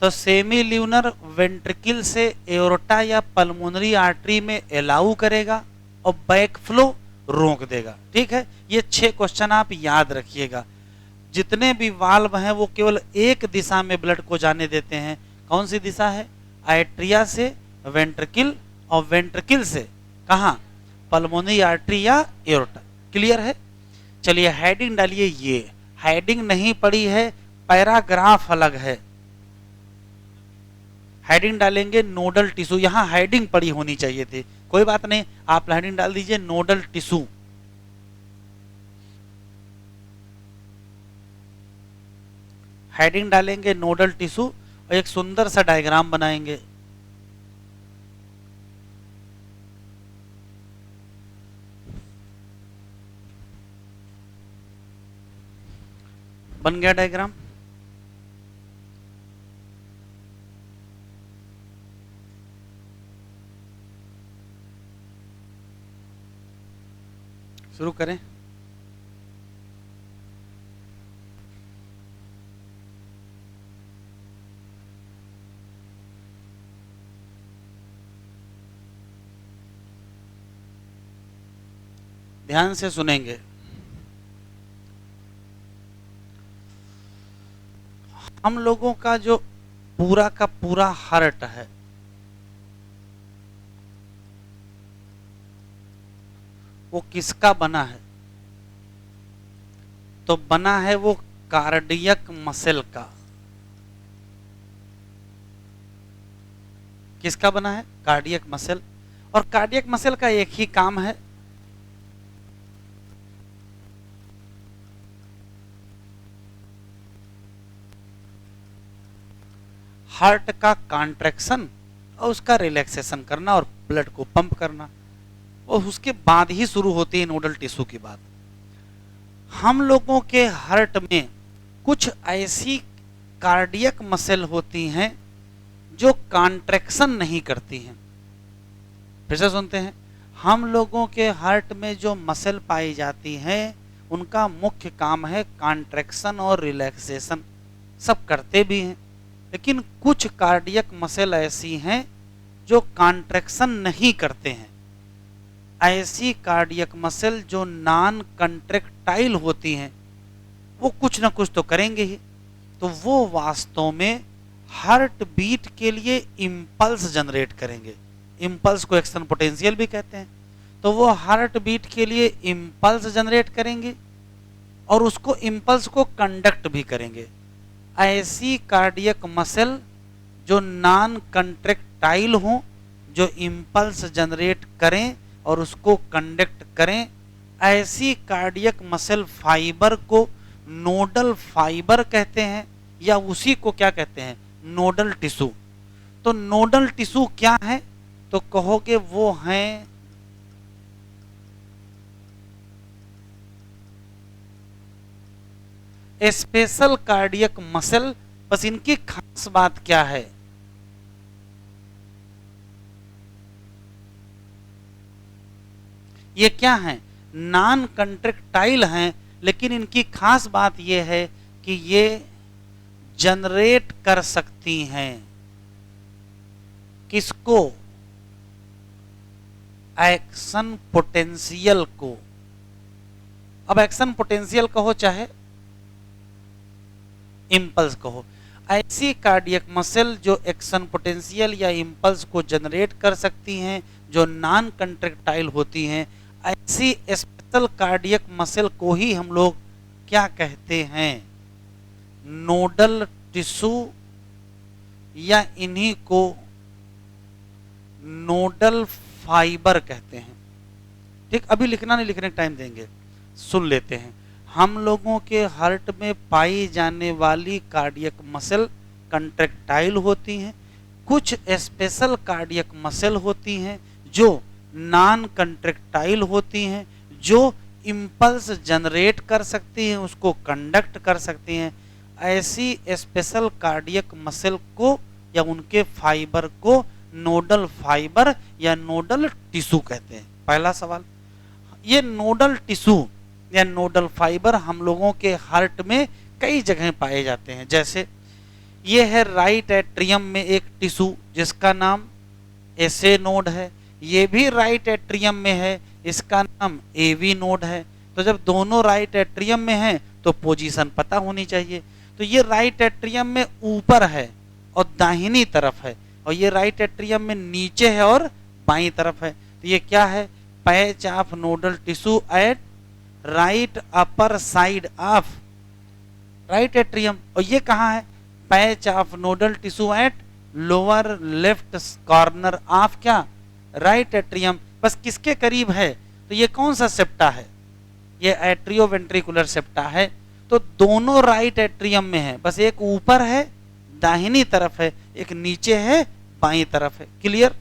[SPEAKER 1] तो सेमी ल्यूनर वेंट्रिकल से एओर्टा या पल्मोनरी आर्टरी में अलाउ करेगा, और बैक फ्लो रोक देगा। ठीक है, ये 6 क्वेश्चन आप याद रखिएगा। जितने भी वाल्व हैं वो केवल एक दिशा में ब्लड को जाने देते हैं। कौन सी दिशा है? एट्रिया से वेंट्रिकल, और वेंट्रिकल से कहां? पल्मोनरी आर्टरी या एओर्टा। क्लियर है? चलिए हेडिंग डालिए। ये हेडिंग नहीं पड़ी है, पैराग्राफ अलग है। हेडिंग डालेंगे नोडल टिश्यू। यहां हेडिंग पड़ी होनी चाहिए थी, कोई बात नहीं, आप हेडिंग डाल दीजिए नोडल टिश्यू। हेडिंग डालेंगे नोडल टिश्यू, और एक सुंदर सा डायग्राम बनाएंगे। बन गया डायग्राम? शुरू करें। ध्यान से सुनेंगे। हम लोगों का जो पूरा का पूरा हार्ट है, वो किसका बना है? तो बना है वो कार्डियक मसल का, किसका बना है? Cardiac muscle. और कार्डियक मसल का एक ही काम है, हार्ट का कॉन्ट्रैक्शन और उसका रिलैक्सेशन करना और ब्लड को पंप करना, और उसके बाद ही शुरू होती है नोडल टिश्यू की बात। हम लोगों के हार्ट में कुछ ऐसी कार्डियक मसल होती हैं जो कॉन्ट्रैक्शन नहीं करती हैं। फिर से सुनते हैं, हम लोगों के हार्ट में जो मसल पाई जाती हैं उनका मुख्य काम है कॉन्ट्रैक्शन और रिलैक्सेशन, सब करते भी हैं, लेकिन कुछ कार्डियक मसल ऐसी हैं जो कॉन्ट्रैक्शन नहीं करते हैं। ऐसी कार्डियक मसल जो नॉन कंट्रैक्टाइल होती हैं वो कुछ ना कुछ तो करेंगे ही, तो वो वास्तव में हार्ट बीट के लिए इंपल्स जनरेट करेंगे। इंपल्स को एक्शन पोटेंशियल भी कहते हैं। तो वो हार्ट बीट के लिए इंपल्स जनरेट करेंगे और उसको इंपल्स को कंडक्ट भी करेंगे। ऐसी कार्डियक मसल जो नॉन कंट्रैक्टाइल हो, जो इंपल्स जनरेट करें और उसको कंडक्ट करें, ऐसी कार्डियक मसल फाइबर को नोडल फाइबर कहते हैं, या उसी को क्या कहते हैं? Nodal tissue. तो नोडल टिश्यू क्या है? तो कहोगे वो हैं स्पेशल कार्डियक मसल। बस इनकी खास बात क्या है? ये क्या है? नॉन कंट्रैक्टाइल हैं, लेकिन इनकी खास बात यह है कि ये जनरेट कर सकती हैं किसको? एक्शन पोटेंशियल को। अब एक्शन पोटेंशियल कहो चाहे इंपल्स कहो, ऐसी कार्डियक मसल जो एक्शन पोटेंशियल या इंपल्स को जनरेट कर सकती हैं, जो नॉन कंट्रैक्टाइल होती हैं, ऐसी स्पेशल कार्डियक मसल को ही हम लोग क्या कहते हैं? नोडल टिश्यू, या इन्हीं को नोडल फाइबर कहते हैं। ठीक, अभी लिखना नहीं, लिखने का टाइम देंगे, सुन लेते हैं। हम लोगों के हार्ट में पाई जाने वाली कार्डियक मसल कंट्रैक्टाइल होती हैं, कुछ स्पेशल कार्डियक मसल होती हैं जो नॉन कंट्रैक्टाइल होती हैं, जो इंपल्स जनरेट कर सकती हैं, उसको कंडक्ट कर सकती हैं। ऐसी स्पेशल कार्डियक मसल को या उनके फाइबर को नोडल फाइबर या नोडल टिश्यू कहते हैं। पहला सवाल, ये नोडल टिश्यू या नोडल फाइबर हम लोगों के हार्ट में कई जगह पाए जाते हैं। जैसे ये है राइट एट्रियम में एक टिश्यू जिसका नाम एसए नोड है, ये भी राइट एट्रियम में है, इसका नाम एवी नोड है। तो जब दोनों राइट एट्रियम में हैं तो पोजीशन पता होनी चाहिए। तो ये राइट एट्रियम में ऊपर है और दाहिनी तरफ है, और ये राइट एट्रियम में नीचे है और बाईं तरफ है। तो ये क्या है? Patch of nodal tissue at right upper side of right atrium. और ये कहाँ है? Patch of nodal tissue at lower left corner of क्या? Right atrium. बस किसके करीब है? तो ये कौन सा सेप्टा है? ये एट्रियोवेंट्रिकुलर सेप्टा है। तो दोनों राइट एट्रियम में है, बस एक ऊपर है दाहिनी तरफ है, एक नीचे है बाईं तरफ है। क्लियर?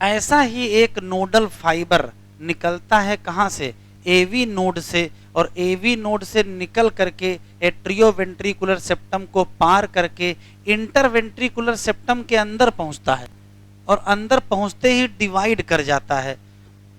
[SPEAKER 1] ऐसा ही एक नोडल फाइबर निकलता है कहां से? एवी नोड से, और एवी नोड से निकल करके एट्रियोवेंट्रिकुलर सेप्टम को पार करके इंटरवेंट्रिकुलर सेप्टम के अंदर पहुंचता है, और अंदर पहुंचते ही डिवाइड कर जाता है।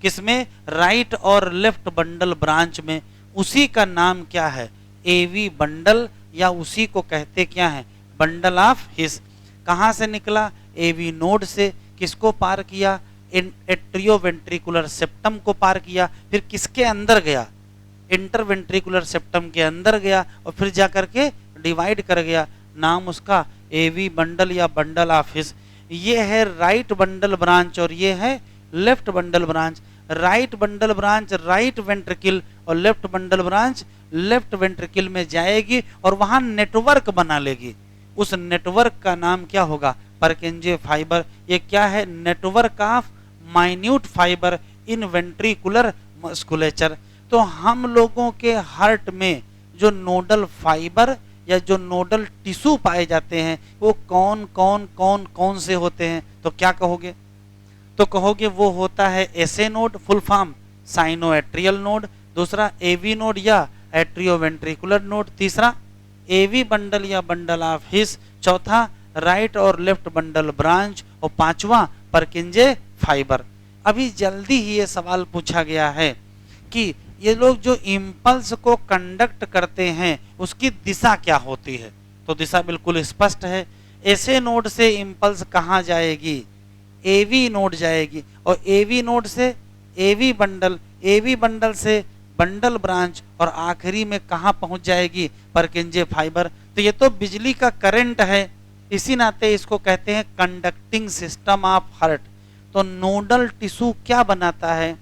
[SPEAKER 1] किसमें? राइट और लेफ्ट बंडल ब्रांच में। उसी का नाम क्या है? एवी बंडल, या उसी को कहते क्या है? बंडल ऑफ हिस। कहां से निकला? एवी नोड से। किसको पार किया? एट्रियोवेंट्रिकुलर सेप्टम को पार किया। फिर किसके अंदर गया? इंटरवेंट्रिकुलर सेप्टम के अंदर गया, और फिर जाकर के डिवाइड कर गया। नाम उसका एवी बंडल या बंडल ऑफ हिस। ये है राइट बंडल ब्रांच और ये है left bundle branch. Right bundle branch right ventricle और left bundle branch left ventricle में जाएगी और वहां नेटवर्क बना लेगी। उस नेटवर्क का नाम क्या होगा? परकिंजे फाइबर। ये क्या है? Network of minute fibre in ventricular musculature. तो हम लोगों के हार्ट में जो नोडल फाइबर या जो नोडल टिश्यू पाए जाते हैं वो कौन कौन कौन कौन से होते हैं? तो क्या कहोगे? तो कहोगे वो होता है SA node, full form sinoatrial node, दूसरा एवी नोड या एट्रियोवेंट्रिकुलर नोड, तीसरा एवी बंडल या बंडल ऑफ हिस, चौथा राइट और लेफ्ट बंडल ब्रांच और पांचवा परकिंजे फाइबर। अभी जल्दी ही ये सवाल पूछा गया है कि ये लोग जो इंपल्स को कंडक्ट करते हैं उसकी दिशा क्या होती है? तो दिशा बिल्कुल स्पष्ट है। एसए नोड से इंपल्स कहाँ जाएगी? एवी नोड जाएगी और एवी नोड से एवी बंडल से बंडल ब्रांच और आखिरी में कहाँ पहुंच जाएगी? परकिंजे फाइबर। तो ये तो बिजली का करंट है, इसी नाते इसको कहते हैं कंडक्टिंग सिस्टम ऑफ हार्ट। तो नोडल टिश्यू क्या बनाता है?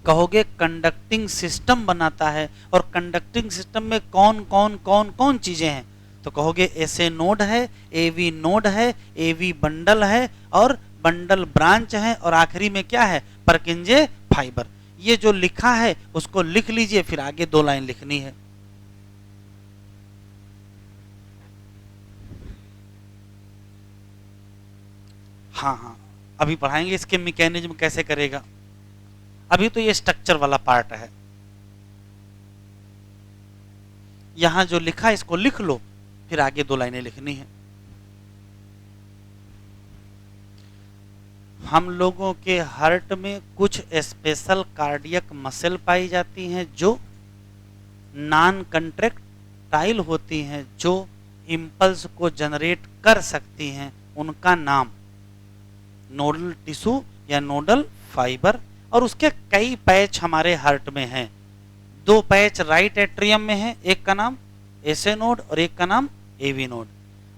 [SPEAKER 1] कहोगे कंडक्टिंग सिस्टम बनाता है। और कंडक्टिंग सिस्टम में कौन कौन कौन कौन चीजें हैं? तो कहोगे एसए नोड है, एवी नोड है, एवी बंडल है और बंडल ब्रांच है और आखिरी में क्या है? परकिंजे फाइबर। ये जो लिखा है उसको लिख लीजिए, फिर आगे 2 लाइन लिखनी है। हाँ, अभी पढ़ाएंगे इसके मैकेनिज्म कैसे करेगा। अभी तो ये स्ट्रक्चर वाला पार्ट है। यहां जो लिखा है इसको लिख लो, फिर आगे 2 लाइनें लिखनी है। हम लोगों के हार्ट में कुछ स्पेशल कार्डियक मसल पाई जाती हैं जो नॉन कंट्रैक्टाइल होती हैं, जो इंपल्स को जनरेट कर सकती हैं। उनका नाम नोडल टिश्यू या नोडल फाइबर। और उसके कई पैच हमारे हार्ट में हैं। 2 पैच राइट एट्रियम में है, एक का नाम एसए नोड और एक का नाम एवी नोड।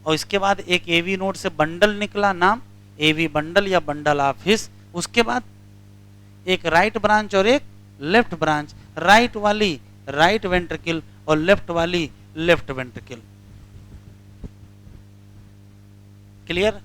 [SPEAKER 1] और इसके बाद एक एवी नोड से बंडल निकला, नाम एवी बंडल या बंडल ऑफ हिस। उसके बाद एक राइट ब्रांच और एक लेफ्ट ब्रांच, राइट वाली राइट वेंट्रिकल और लेफ्ट वाली लेफ्ट वेंट्रिकल। क्लियर?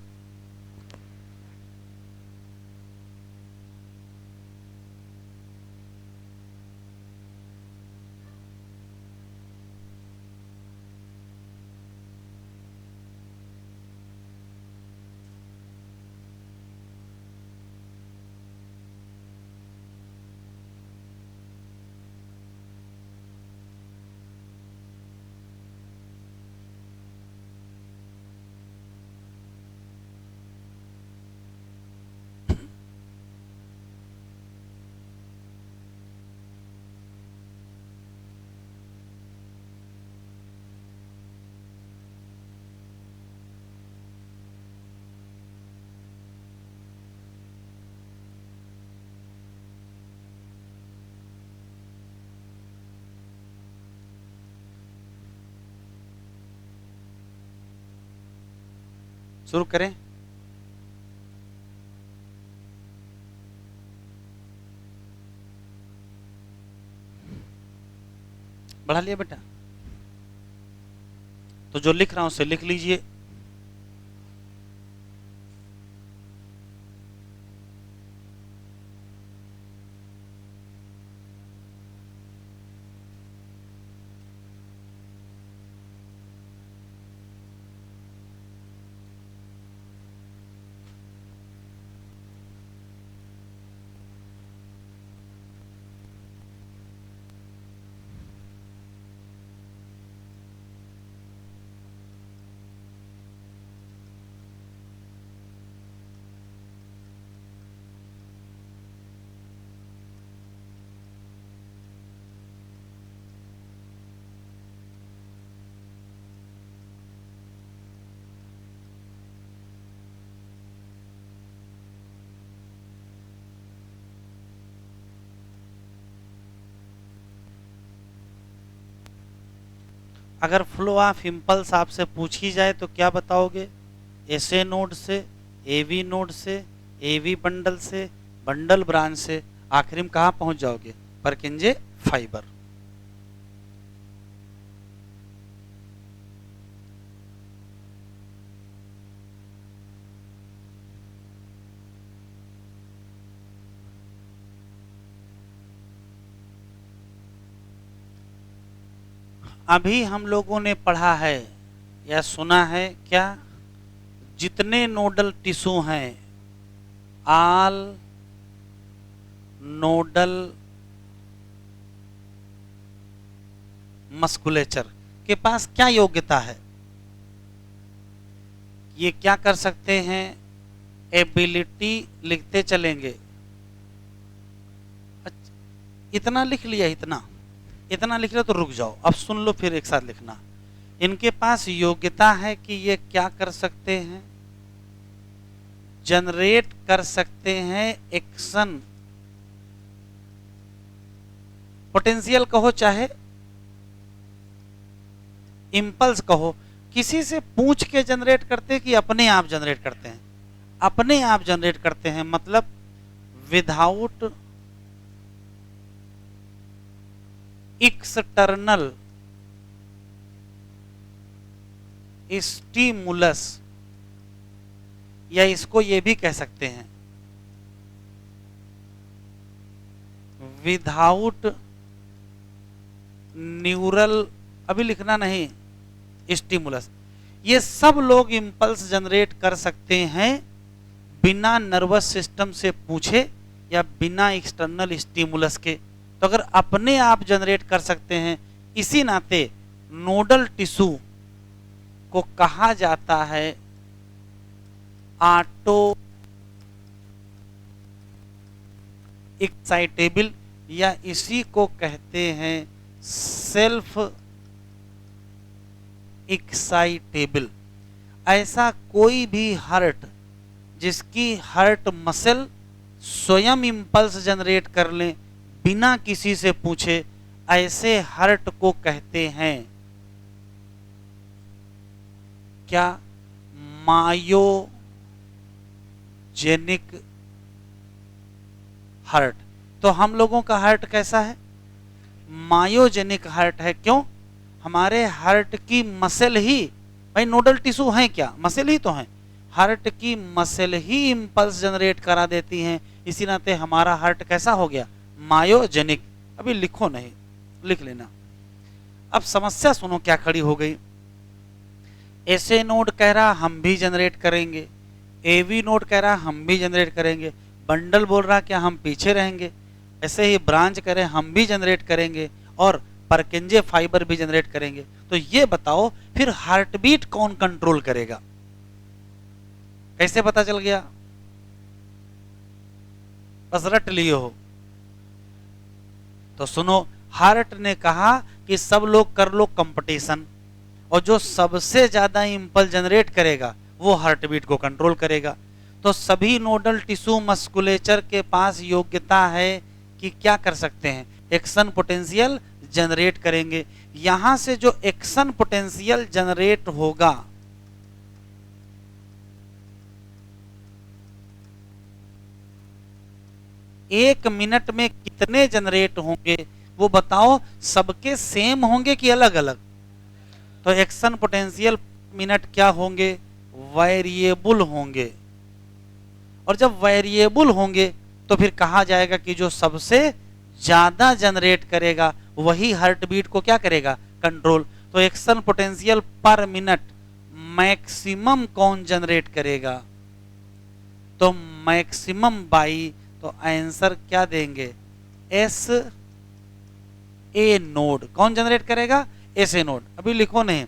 [SPEAKER 1] शुरू करें? बढ़ा लिया बेटा? तो जो लिख रहा हूं उसे लिख लीजिए। अगर फ्लो ऑफ इम्पल्स आपसे पूछी जाए तो क्या बताओगे? एसए नोड से, एवी नोड से, एवी बंडल से, बंडल ब्रांच से, आखिरी में कहाँ पहुंच जाओगे? परकिंजे फाइबर। अभी हम लोगों ने पढ़ा है या सुना है क्या, जितने नोडल टिश्यू हैं, आल नोडल मस्कुलेचर के पास क्या योग्यता है? ये क्या कर सकते हैं? एबिलिटी लिखते चलेंगे। इतना लिख लिया, इतना लिख लिया तो रुक जाओ, अब सुन लो फिर एक साथ लिखना। इनके पास योग्यता है कि ये क्या कर सकते हैं? जनरेट कर सकते हैं एक्शन पोटेंशियल कहो चाहे इंपल्स कहो। किसी से पूछ के जनरेट करते हैं कि अपने आप जनरेट करते हैं? अपने आप जनरेट करते हैं, मतलब विदाउट एक्सटर्नल स्टिमुलस, या इसको ये भी कह सकते हैं विदाउट न्यूरल, अभी लिखना नहीं, स्टिमुलस। ये सब लोग इंपल्स जनरेट कर सकते हैं बिना नर्वस सिस्टम से पूछे या बिना एक्सटर्नल स्टिमुलस के। तो अगर अपने आप जनरेट कर सकते हैं, इसी नाते नोडल टिश्यू को कहा जाता है ऑटो एक्साइटेबल, या इसी को कहते हैं सेल्फ एक्साइटेबल। ऐसा कोई भी हार्ट जिसकी हार्ट मसल स्वयं इंपल्स जनरेट कर ले बिना किसी से पूछे, ऐसे हार्ट को कहते हैं क्या? Myogenic heart. तो हम लोगों का हार्ट कैसा है? मायोजेनिक हार्ट है। क्यों? हमारे हार्ट की मसल ही, भाई नोडल टिश्यू है क्या? मसल ही तो है। हार्ट की मसल ही इंपल्स जनरेट करा देती हैं, इसी नाते हमारा हार्ट कैसा हो गया? मायोजेनिक। अभी लिखो नहीं, लिख लेना। अब समस्या सुनो क्या खड़ी हो गई। ऐसे नोड कह रहा हम भी जनरेट करेंगे, एवी नोड कह रहा हम भी जनरेट करेंगे, बंडल बोल रहा क्या हम पीछे रहेंगे, ऐसे ही ब्रांच करें हम भी जनरेट करेंगे, और परकिंजे फाइबर भी जनरेट करेंगे। तो ये बताओ फिर हार्ट बीट कौन कंट्रोल करेगा? कैसे पता चल गया? बस रट लिए हो तो सुनो। हार्ट ने कहा कि सब लोग कर लो कंपटीशन, और जो सबसे ज्यादा इंपल्स जनरेट करेगा वो हार्ट बीट को कंट्रोल करेगा। तो सभी नोडल टिश्यू मस्कुलेचर के पास योग्यता है कि क्या कर सकते हैं? एक्शन पोटेंशियल जनरेट करेंगे। यहां से जो एक्शन पोटेंशियल जनरेट होगा, एक मिनट में कितने जनरेट होंगे वो बताओ। सबके सेम होंगे कि अलग अलग? तो एक्शन पोटेंशियल मिनट क्या होंगे? वेरिएबल होंगे। और जब वेरिएबल होंगे तो फिर कहा जाएगा कि जो सबसे ज्यादा जनरेट करेगा वही हार्ट बीट को क्या करेगा? कंट्रोल। तो एक्शन पोटेंशियल पर मिनट मैक्सिमम कौन जनरेट करेगा? तो मैक्सिमम बाई, तो आंसर क्या देंगे? S A node. कौन जनरेट करेगा? S A node. अभी लिखो नहीं,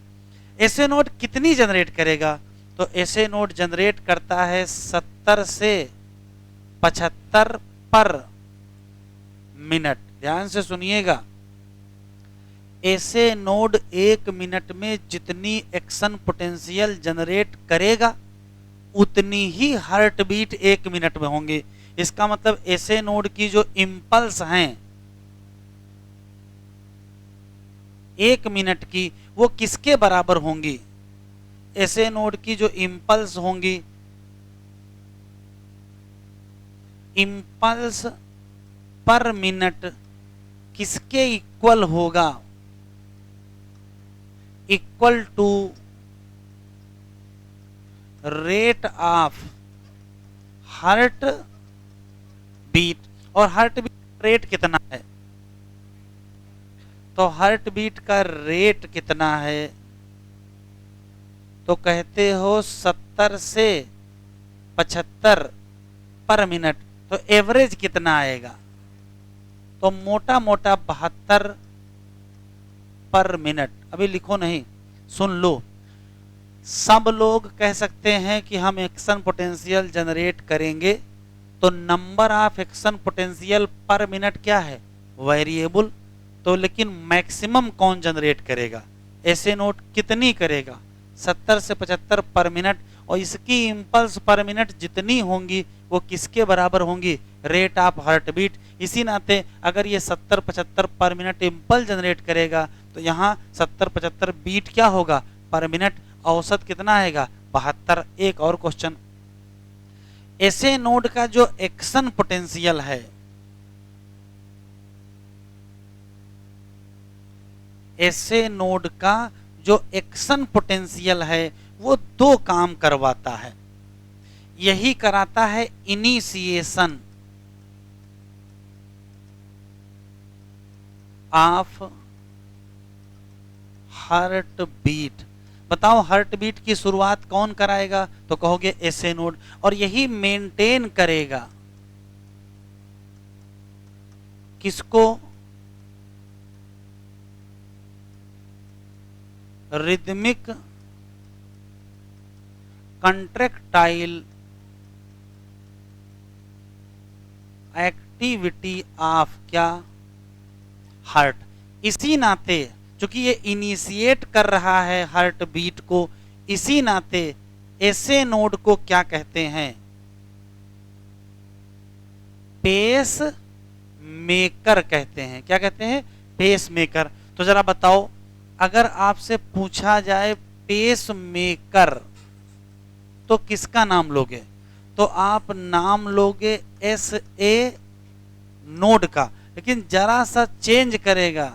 [SPEAKER 1] एस ए नोड कितनी जनरेट करेगा? तो एस ए नोड जनरेट करता है 70 से 75 पर मिनट। ध्यान से सुनिएगा, ऐसे नोड एक मिनट में जितनी एक्शन पोटेंशियल जनरेट करेगा उतनी ही हार्ट बीट एक मिनट में होंगे। इसका मतलब ऐसे नोड की जो इंपल्स हैं एक मिनट की, वो किसके बराबर होंगी? ऐसे नोड की जो इंपल्स होंगी, इंपल्स पर मिनट किसके इक्वल होगा? Equal to rate of heart beat. और हार्ट बीट रेट कितना है? तो हार्ट बीट का रेट कितना है? तो कहते हो 70 से 75 पर मिनट। तो एवरेज कितना आएगा? तो मोटा मोटा 72 पर मिनट। अभी लिखो नहीं, सुन लो। सब लोग कह सकते हैं कि हम एक्शन पोटेंशियल जनरेट करेंगे, तो नंबर ऑफ एक्शन पोटेंशियल पर मिनट क्या है? वेरिएबल। तो लेकिन मैक्सिमम कौन जनरेट करेगा? ऐसे नोट कितनी करेगा? 70 से 75 पर मिनट। और इसकी इंपल्स पर मिनट जितनी होंगी वो किसके बराबर होंगी? Rate of heart beat. इसी नाते अगर ये 70-75 पर मिनट इंपल्स जनरेट करेगा तो यहाँ 70-75 बीट क्या होगा? पर मिनट। औसत कितना आएगा? 72। एक और क्वेश्चन, ऐसे नोड का जो एक्शन पोटेंशियल है, ऐसे नोड का जो एक्शन पोटेंशियल है वो दो काम करवाता है। यही कराता है इनिशिएशन ऑफ हार्ट बीट। बताओ हार्ट बीट की शुरुआत कौन कराएगा? तो कहोगे ऐसे नोड। और यही मेंटेन करेगा किसको? रिदमिक कंट्रैक्टाइल एक्टिविटी ऑफ क्या? हार्ट। इसी नाते चूंकि ये इनिशिएट कर रहा है हार्ट बीट को, इसी नाते ऐसे नोड को क्या कहते हैं? पेस मेकर कहते हैं। क्या कहते हैं? Pacemaker. तो जरा बताओ, अगर आपसे पूछा जाए पेस मेकर तो किसका नाम लोगे? तो आप नाम लोगे एस ए नोड का, लेकिन जरा सा चेंज करेगा,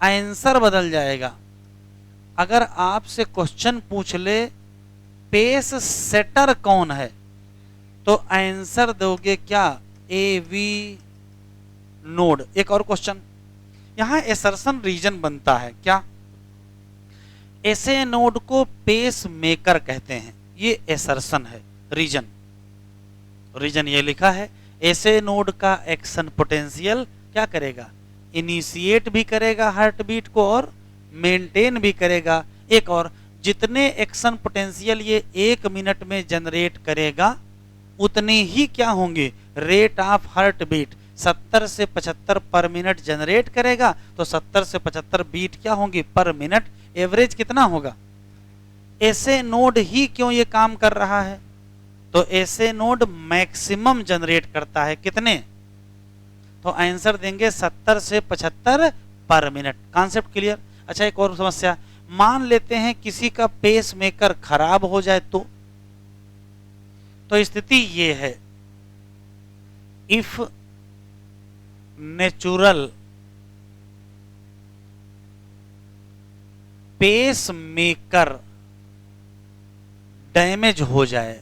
[SPEAKER 1] आंसर बदल जाएगा। अगर आपसे क्वेश्चन पूछ ले पेस सेटर कौन है, तो आंसर दोगे क्या? A V node. एक और क्वेश्चन, यहां एसर्शन रीजन बनता है क्या? ऐसे नोड को पेस मेकर कहते हैं। ये एसर्शन है। रीजन, रीजन ये लिखा है, ऐसे नोड का एक्शन पोटेंशियल क्या करेगा? इनिशिएट भी करेगा हार्ट बीट को और मेंटेन भी करेगा। एक और, जितने एक्शन पोटेंशियल ये 1 मिनट में जनरेट करेगा उतनी ही क्या होंगे? Rate of heart beat. 70 से 75 पर मिनट जनरेट करेगा तो 70 से 75 बीट क्या होंगी? पर मिनट। एवरेज कितना होगा? ऐसे नोड ही क्यों ये काम कर रहा है? तो ऐसे नोड मैक्सिमम जनरेट करता है। कितने? तो आंसर देंगे 70 से 75 पर मिनट। Concept clear? अच्छा, एक और समस्या, मान लेते हैं किसी का पेस मेकर खराब हो जाए तो स्थिति ये है, if natural pacemaker damage हो जाए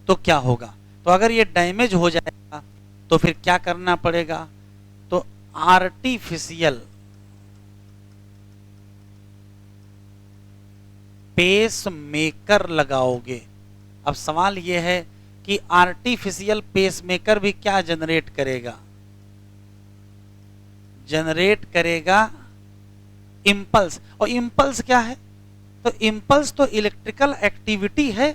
[SPEAKER 1] तो क्या होगा? तो अगर ये डैमेज हो जाएगा तो फिर क्या करना पड़ेगा? तो आर्टिफिशियल पेस मेकर लगाओगे। अब सवाल यह है कि आर्टिफिशियल पेस मेकर भी क्या जनरेट करेगा? जनरेट करेगा इंपल्स। और इंपल्स क्या है? तो इंपल्स तो इलेक्ट्रिकल एक्टिविटी है,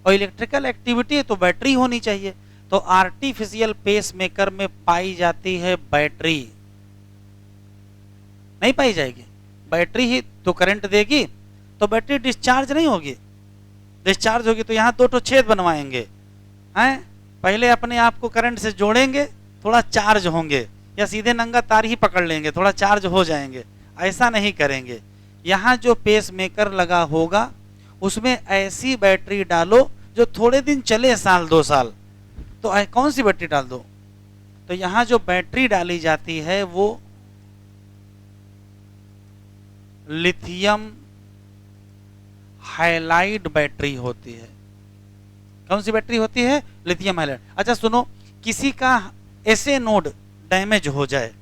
[SPEAKER 1] और इलेक्ट्रिकल एक्टिविटी है तो बैटरी होनी चाहिए। तो आर्टिफिशियल पेस मेकर में पाई जाती है बैटरी। नहीं पाई जाएगी? बैटरी ही तो करंट देगी, तो बैटरी डिस्चार्ज नहीं होगी। डिस्चार्ज होगी तो यहाँ 2 छेद बनवाएंगे हैं, पहले अपने आप को करंट से जोड़ेंगे, थोड़ा चार्ज होंगे, या सीधे नंगा तार ही पकड़ लेंगे, थोड़ा चार्ज हो जाएंगे। ऐसा नहीं करेंगे। यहाँ जो पेस मेकर लगा होगा उसमें ऐसी बैटरी डालो जो थोड़े दिन चले, साल 2 साल, तो कौन सी बैटरी डाल दो? तो यहां जो बैटरी डाली जाती है वो लिथियम हाइलाइड बैटरी होती है। कौन सी बैटरी होती है? Lithium halide. अच्छा सुनो, किसी का ऐसे नोड डैमेज हो जाए,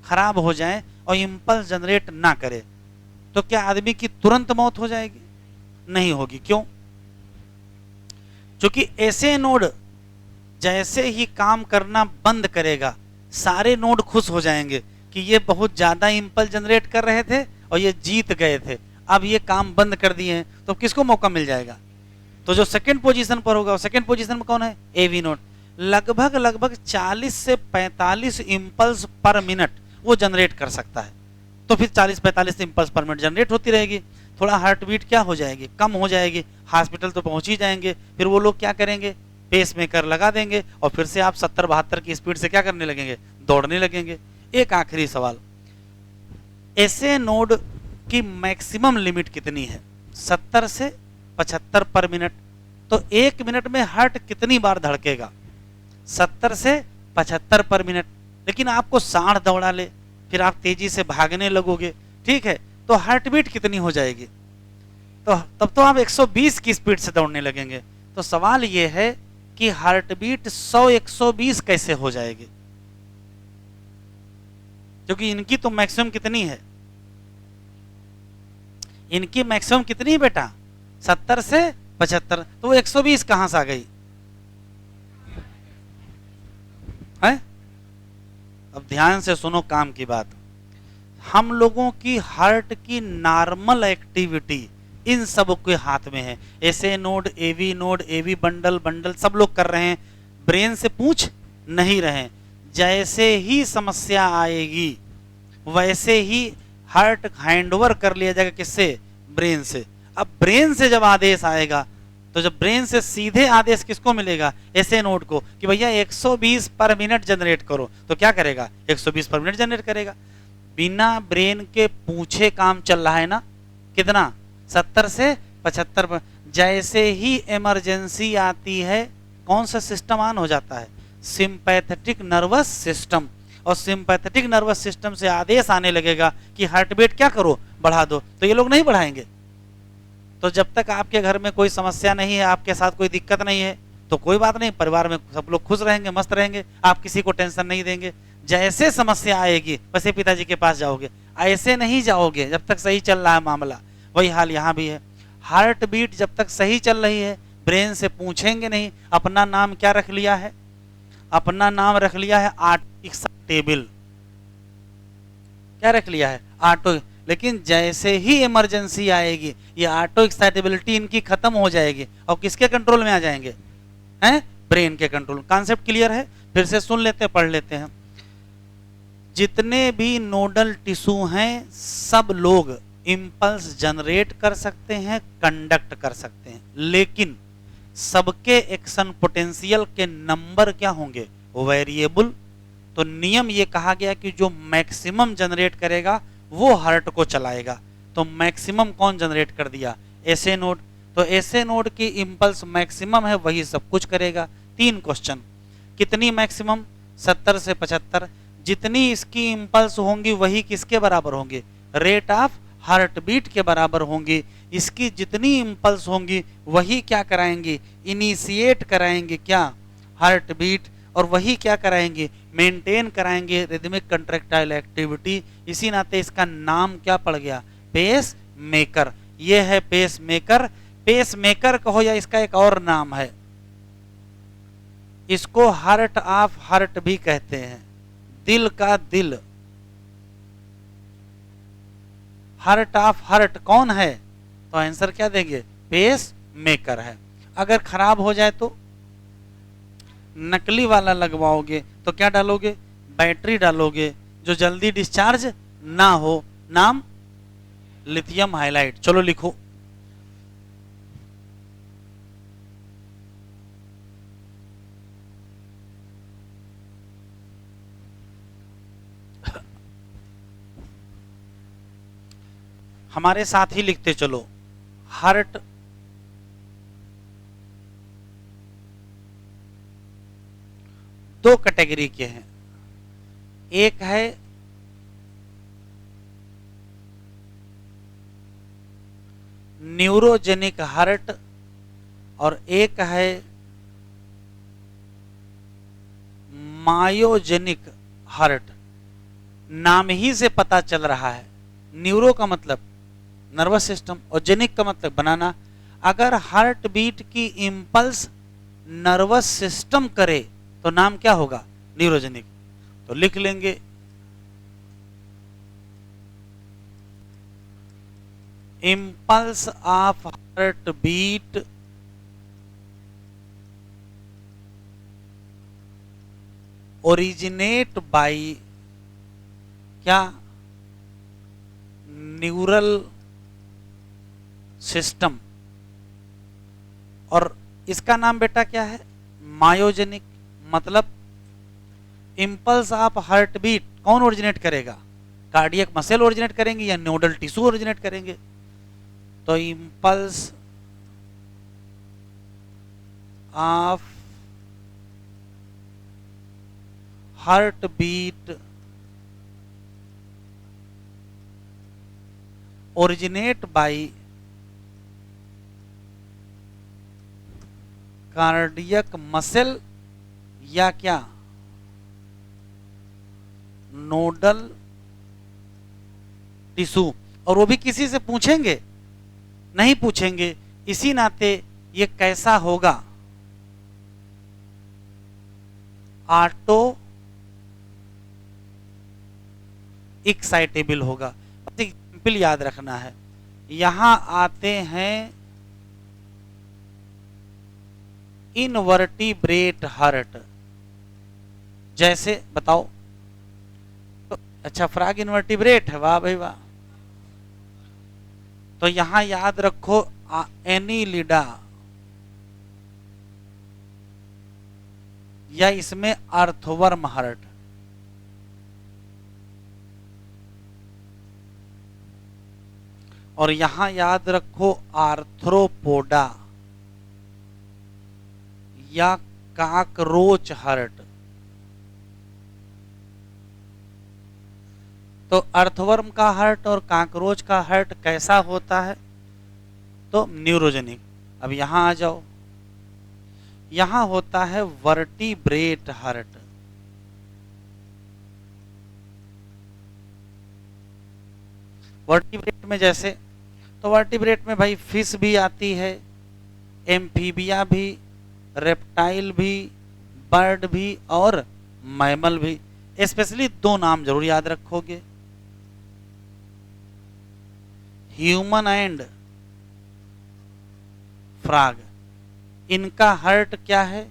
[SPEAKER 1] खराब हो जाए और इंपल्स जनरेट ना करे, तो क्या आदमी की तुरंत मौत हो जाएगी? नहीं होगी। क्यों? क्योंकि ऐसे नोड जैसे ही काम करना बंद करेगा, सारे नोड खुश हो जाएंगे कि ये बहुत ज्यादा इंपल्स जनरेट कर रहे थे और ये जीत गए थे, अब ये काम बंद कर दिए हैं, तो किसको मौका मिल जाएगा? तो जो सेकंड पोजीशन पर होगा, सेकंड पोजीशन में कौन है? AV node. लगभग 40 से 45 इंपल्स पर मिनट वो जनरेट कर सकता है। तो फिर 40-45 इंपल्स पर मिनट जनरेट होती रहेगी। थोड़ा हार्ट बीट क्या हो जाएगी? कम हो जाएगी। हॉस्पिटल तो पहुंच ही जाएंगे। फिर वो लोग क्या करेंगे? पेस मेकर लगा देंगे और फिर से आप 70-72 की स्पीड से क्या करने लगेंगे? दौड़ने लगेंगे। एक आखिरी सवाल, ऐसे नोड की मैक्सिमम लिमिट कितनी है? 70 से 75 पर मिनट। तो एक मिनट में हार्ट कितनी बार धड़केगा? 70 से 75 पर मिनट। लेकिन आपको 60 दौड़ा ले, फिर आप तेजी से भागने लगोगे, ठीक है, तो हार्ट बीट कितनी हो जाएगी? तो तब तो आप 120 की स्पीड से दौड़ने लगेंगे। तो सवाल यह है कि हार्ट बीट 100-120 कैसे हो जाएगी? क्योंकि इनकी तो मैक्सिमम कितनी है? इनकी मैक्सिमम कितनी है बेटा? 70 से 75। तो वो 120 कहां से आ गई है? अब ध्यान से सुनो काम की बात। हम लोगों की हार्ट की नॉर्मल एक्टिविटी इन सब के हाथ में है। ऐसे नोड, एवी बंडल सब लोग कर रहे हैं, ब्रेन से पूछ नहीं रहे। जैसे ही समस्या आएगी वैसे ही हार्ट हैंडओवर कर लिया जाएगा। किससे? ब्रेन से। अब ब्रेन से जब आदेश आएगा, तो जब ब्रेन से सीधे आदेश किसको मिलेगा? ऐसे नोड को, कि भैया 120 पर मिनट जनरेट करो, तो क्या करेगा? 120 पर मिनट जनरेट करेगा। बिना ब्रेन के पूछे काम चल रहा है ना। कितना? 70 से 75 पर। जैसे ही इमरजेंसी आती है, कौन सा सिस्टम ऑन हो जाता है? Sympathetic nervous system. और सिंपैथेटिक नर्वस सिस्टम से आदेश आने लगेगा कि हार्ट बीट क्या करो? बढ़ा दो। तो ये लोग नहीं बढ़ाएंगे। तो जब तक आपके घर में कोई समस्या नहीं है, आपके साथ कोई दिक्कत नहीं है, तो कोई बात नहीं, परिवार में सब लोग खुश रहेंगे, मस्त रहेंगे, आप किसी को टेंशन नहीं देंगे। जैसे समस्या आएगी वैसे पिताजी के पास जाओगे, ऐसे नहीं जाओगे जब तक सही चल रहा है मामला। वही हाल यहाँ भी है। हार्ट बीट जब तक सही चल रही है, ब्रेन से पूछेंगे नहीं। अपना नाम क्या रख लिया है? अपना नाम रख लिया है ऑटो एक्साइटेबल। क्या रख लिया है? ऑटो। लेकिन जैसे ही इमरजेंसी आएगी, ये ऑटो एक्साइटेबिलिटी इनकी खत्म हो जाएगी और किसके कंट्रोल में आ जाएंगे? हैं? ब्रेन के कंट्रोल। कॉन्सेप्ट क्लियर है? फिर से सुन लेते हैं, पढ़ लेते हैं। जितने भी नोडल टिश्यू हैं, सब लोग इंपल्स जनरेट कर सकते हैं, कंडक्ट कर सकते हैं, लेकिन सबके एक्शन पोटेंशियल के नंबर क्या होंगे? वेरिएबल। तो नियम ये कहा गया कि जो मैक्सिमम जनरेट करेगा वो हार्ट को चलाएगा। तो मैक्सिमम कौन जनरेट कर दिया? ऐसे नोड। तो ऐसे नोड की इंपल्स मैक्सिमम है, वही सब कुछ करेगा। 3 क्वेश्चन। कितनी मैक्सिमम? 70 से 75। जितनी इसकी इंपल्स होंगी वही किसके बराबर होंगी? रेट ऑफ हार्ट बीट के बराबर होंगी। इसकी जितनी इंपल्स होंगी वही क्या कराएंगी? इनिशिएट कराएंगे क्या? Heartbeat. और वही क्या कराएंगे? मेंटेन कराएंगे रिदमिक कंट्रैक्टाइल एक्टिविटी। इसी नाते इसका नाम क्या पड़ गया? Pacemaker. ये है पेस मेकर। पेस मेकर कहो या इसका एक और नाम है, इसको हार्ट ऑफ हार्ट भी कहते हैं, दिल का दिल। हार्ट ऑफ हार्ट कौन है? तो आंसर क्या देंगे? पेस मेकर है। अगर खराब हो जाए तो नकली वाला लगवाओगे तो क्या डालोगे? बैटरी डालोगे जो जल्दी डिस्चार्ज ना हो। नाम? Lithium halide. चलो लिखो। हमारे साथ ही लिखते चलो। हार्ट दो कैटेगरी के हैं, एक है न्यूरोजेनिक हार्ट और एक है मायोजेनिक हार्ट। नाम ही से पता चल रहा है, न्यूरो का मतलब नर्वस सिस्टम और जेनिक का मतलब बनाना। अगर हार्ट बीट की इंपल्स नर्वस सिस्टम करे तो नाम क्या होगा? न्यूरोजेनिक। तो लिख लेंगे impulse of heartbeat originate by क्या? Neural system. और इसका नाम बेटा क्या है? मायोजेनिक। मतलब इंपल्स ऑफ हार्टबीट कौन ओरिजिनेट करेगा? कार्डियक मसल ओरिजिनेट करेंगे या नोडल टिश्यू ओरिजिनेट करेंगे? तो impulse of heart beat originate by cardiac muscle या क्या? Nodal tissue. और वो भी किसी से पूछेंगे? नहीं पूछेंगे। इसी नाते ये कैसा होगा? ऑटो एक्साइटेबल होगा। एग्जाम्पल याद रखना है। यहां आते हैं इनवर्टिब्रेट हार्ट। जैसे बताओ तो, अच्छा फ्रॉग इनवर्टिब्रेट है, वाह भाई वाह। तो यहां याद रखो एनीलिडा, या इसमें अर्थवर्म हार्ट। और यहां याद रखो आर्थ्रोपोडा या काकरोच हार्ट। तो अर्थवर्म का हार्ट और काकरोच का हार्ट कैसा होता है? तो न्यूरोजेनिक। अब यहां आ जाओ, यहां होता है वर्टिब्रेट हार्ट। वर्टिब्रेट में जैसे, तो वर्टिब्रेट में भाई फिश भी आती है, एम्फीबिया भी, रेप्टाइल भी, बर्ड भी और मैमल भी। स्पेशली दो नाम जरूर याद रखोगे, ह्यूमन एंड फ्रॉग। इनका हार्ट क्या है?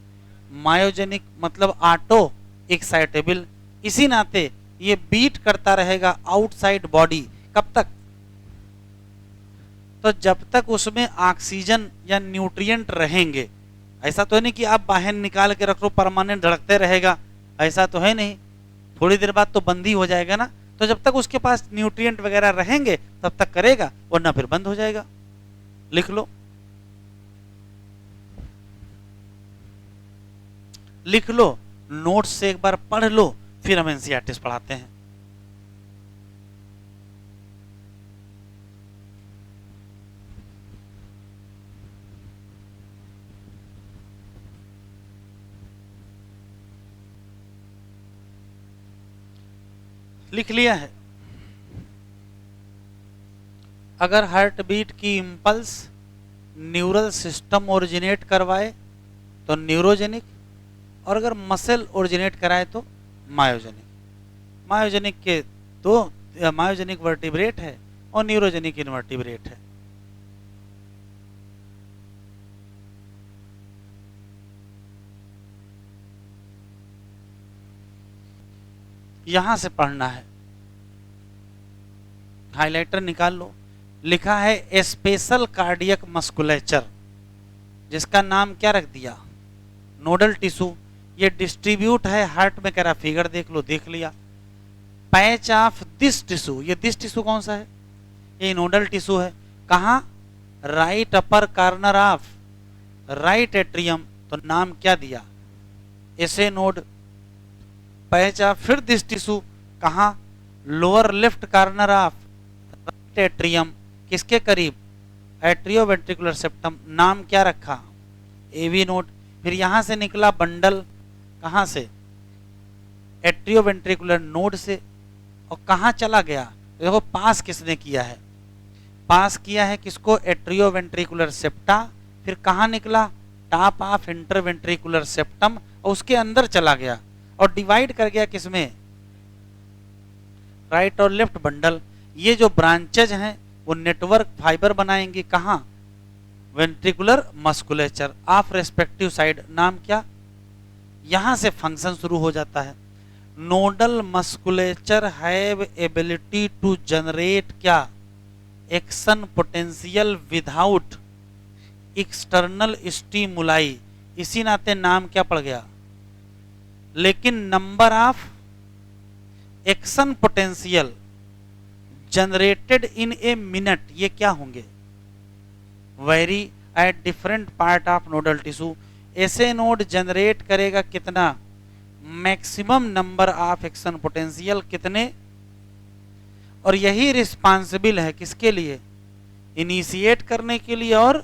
[SPEAKER 1] मायोजेनिक, मतलब ऑटो एक्साइटेबल। इसी नाते ये बीट करता रहेगा आउटसाइड बॉडी। कब तक? तो जब तक उसमें ऑक्सीजन या न्यूट्रिएंट रहेंगे। ऐसा तो है नहीं कि आप बाहर निकाल के रख लो परमानेंट धड़कते रहेगा, ऐसा तो है नहीं। थोड़ी देर बाद तो बंद ही हो जाएगा ना। तो जब तक उसके पास न्यूट्रिएंट वगैरह रहेंगे तब तक करेगा, वरना फिर बंद हो जाएगा। लिख लो, लिख लो, नोट्स से एक बार पढ़ लो, फिर हम एनसीईआरटी पढ़ाते हैं। लिख लिया है? अगर हार्ट बीट की इंपल्स न्यूरल सिस्टम ओरिजिनेट करवाए तो न्यूरोजेनिक, और अगर मसल ओरिजिनेट कराए तो मायोजेनिक। मायोजेनिक के दो, मायोजेनिक वर्टिब्रेट है और न्यूरोजेनिक इनवर्टिब्रेट है। यहां से पढ़ना है, हाइलाइटर निकाल लो। लिखा है स्पेशल कार्डियक मस्कुलेचर, जिसका नाम क्या रख दिया? Nodal tissue. ये डिस्ट्रीब्यूट है हार्ट में, कह रहा फिगर देख लो, देख लिया। पैच ऑफ दिस टिश्यू, ये दिस टिश्यू कौन सा है? ये नोडल टिश्यू है। कहा? Right upper corner of right atrium. तो नाम क्या दिया? एसे नोड। पैच ऑफ फिर दिस टिश्यू कहाँ, lower left corner of atrium, किसके करीब, एट्रियोवेंट्रिकुलर सेप्टम, नाम क्या रखा, एवी नोड। फिर यहां से निकला बंडल, कहां से, एट्रियोवेंट्रिकुलर नोड से, और कहां चला गया, देखो पास किसने किया है, पास किया है किसको, एट्रियोवेंट्रिकुलर सेप्टा, फिर कहां निकला, टॉप ऑफ इंटरवेंट्रिकुलर सेप्टम, और उसके अंदर चला गया और डिवाइड कर गया किसमें, राइट और लेफ्ट बंडल। ये जो ब्रांचेज हैं वो नेटवर्क फाइबर बनाएंगे कहां, ventricular musculature of respective side, नाम क्या, यहां से फंक्शन शुरू हो जाता है। Nodal musculature have ability to generate क्या, action potential without external stimuli, इसी नाते नाम क्या पड़ गया। लेकिन number of action potential generated in a minute, ये क्या होंगे, vary at different part of nodal tissue. SA node generate करेगा कितना, maximum number of action potential कितने, और यही रिस्पांसिबल है किसके लिए, इनिशिएट करने के लिए और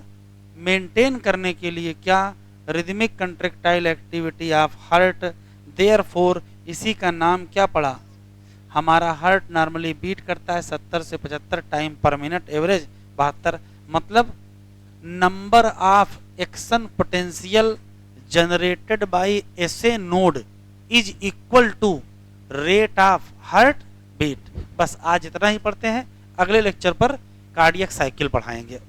[SPEAKER 1] मेंटेन करने के लिए, क्या, rhythmic contractile activity of heart. Therefore इसी का नाम क्या पड़ा, हमारा हार्ट नॉर्मली बीट करता है 70 से 75 टाइम पर मिनट, एवरेज 72, मतलब number of action potential generated by SA node is equal to rate of heart beat. बस आज इतना ही पढ़ते हैं, अगले लेक्चर पर कार्डियक साइकिल पढ़ाएंगे।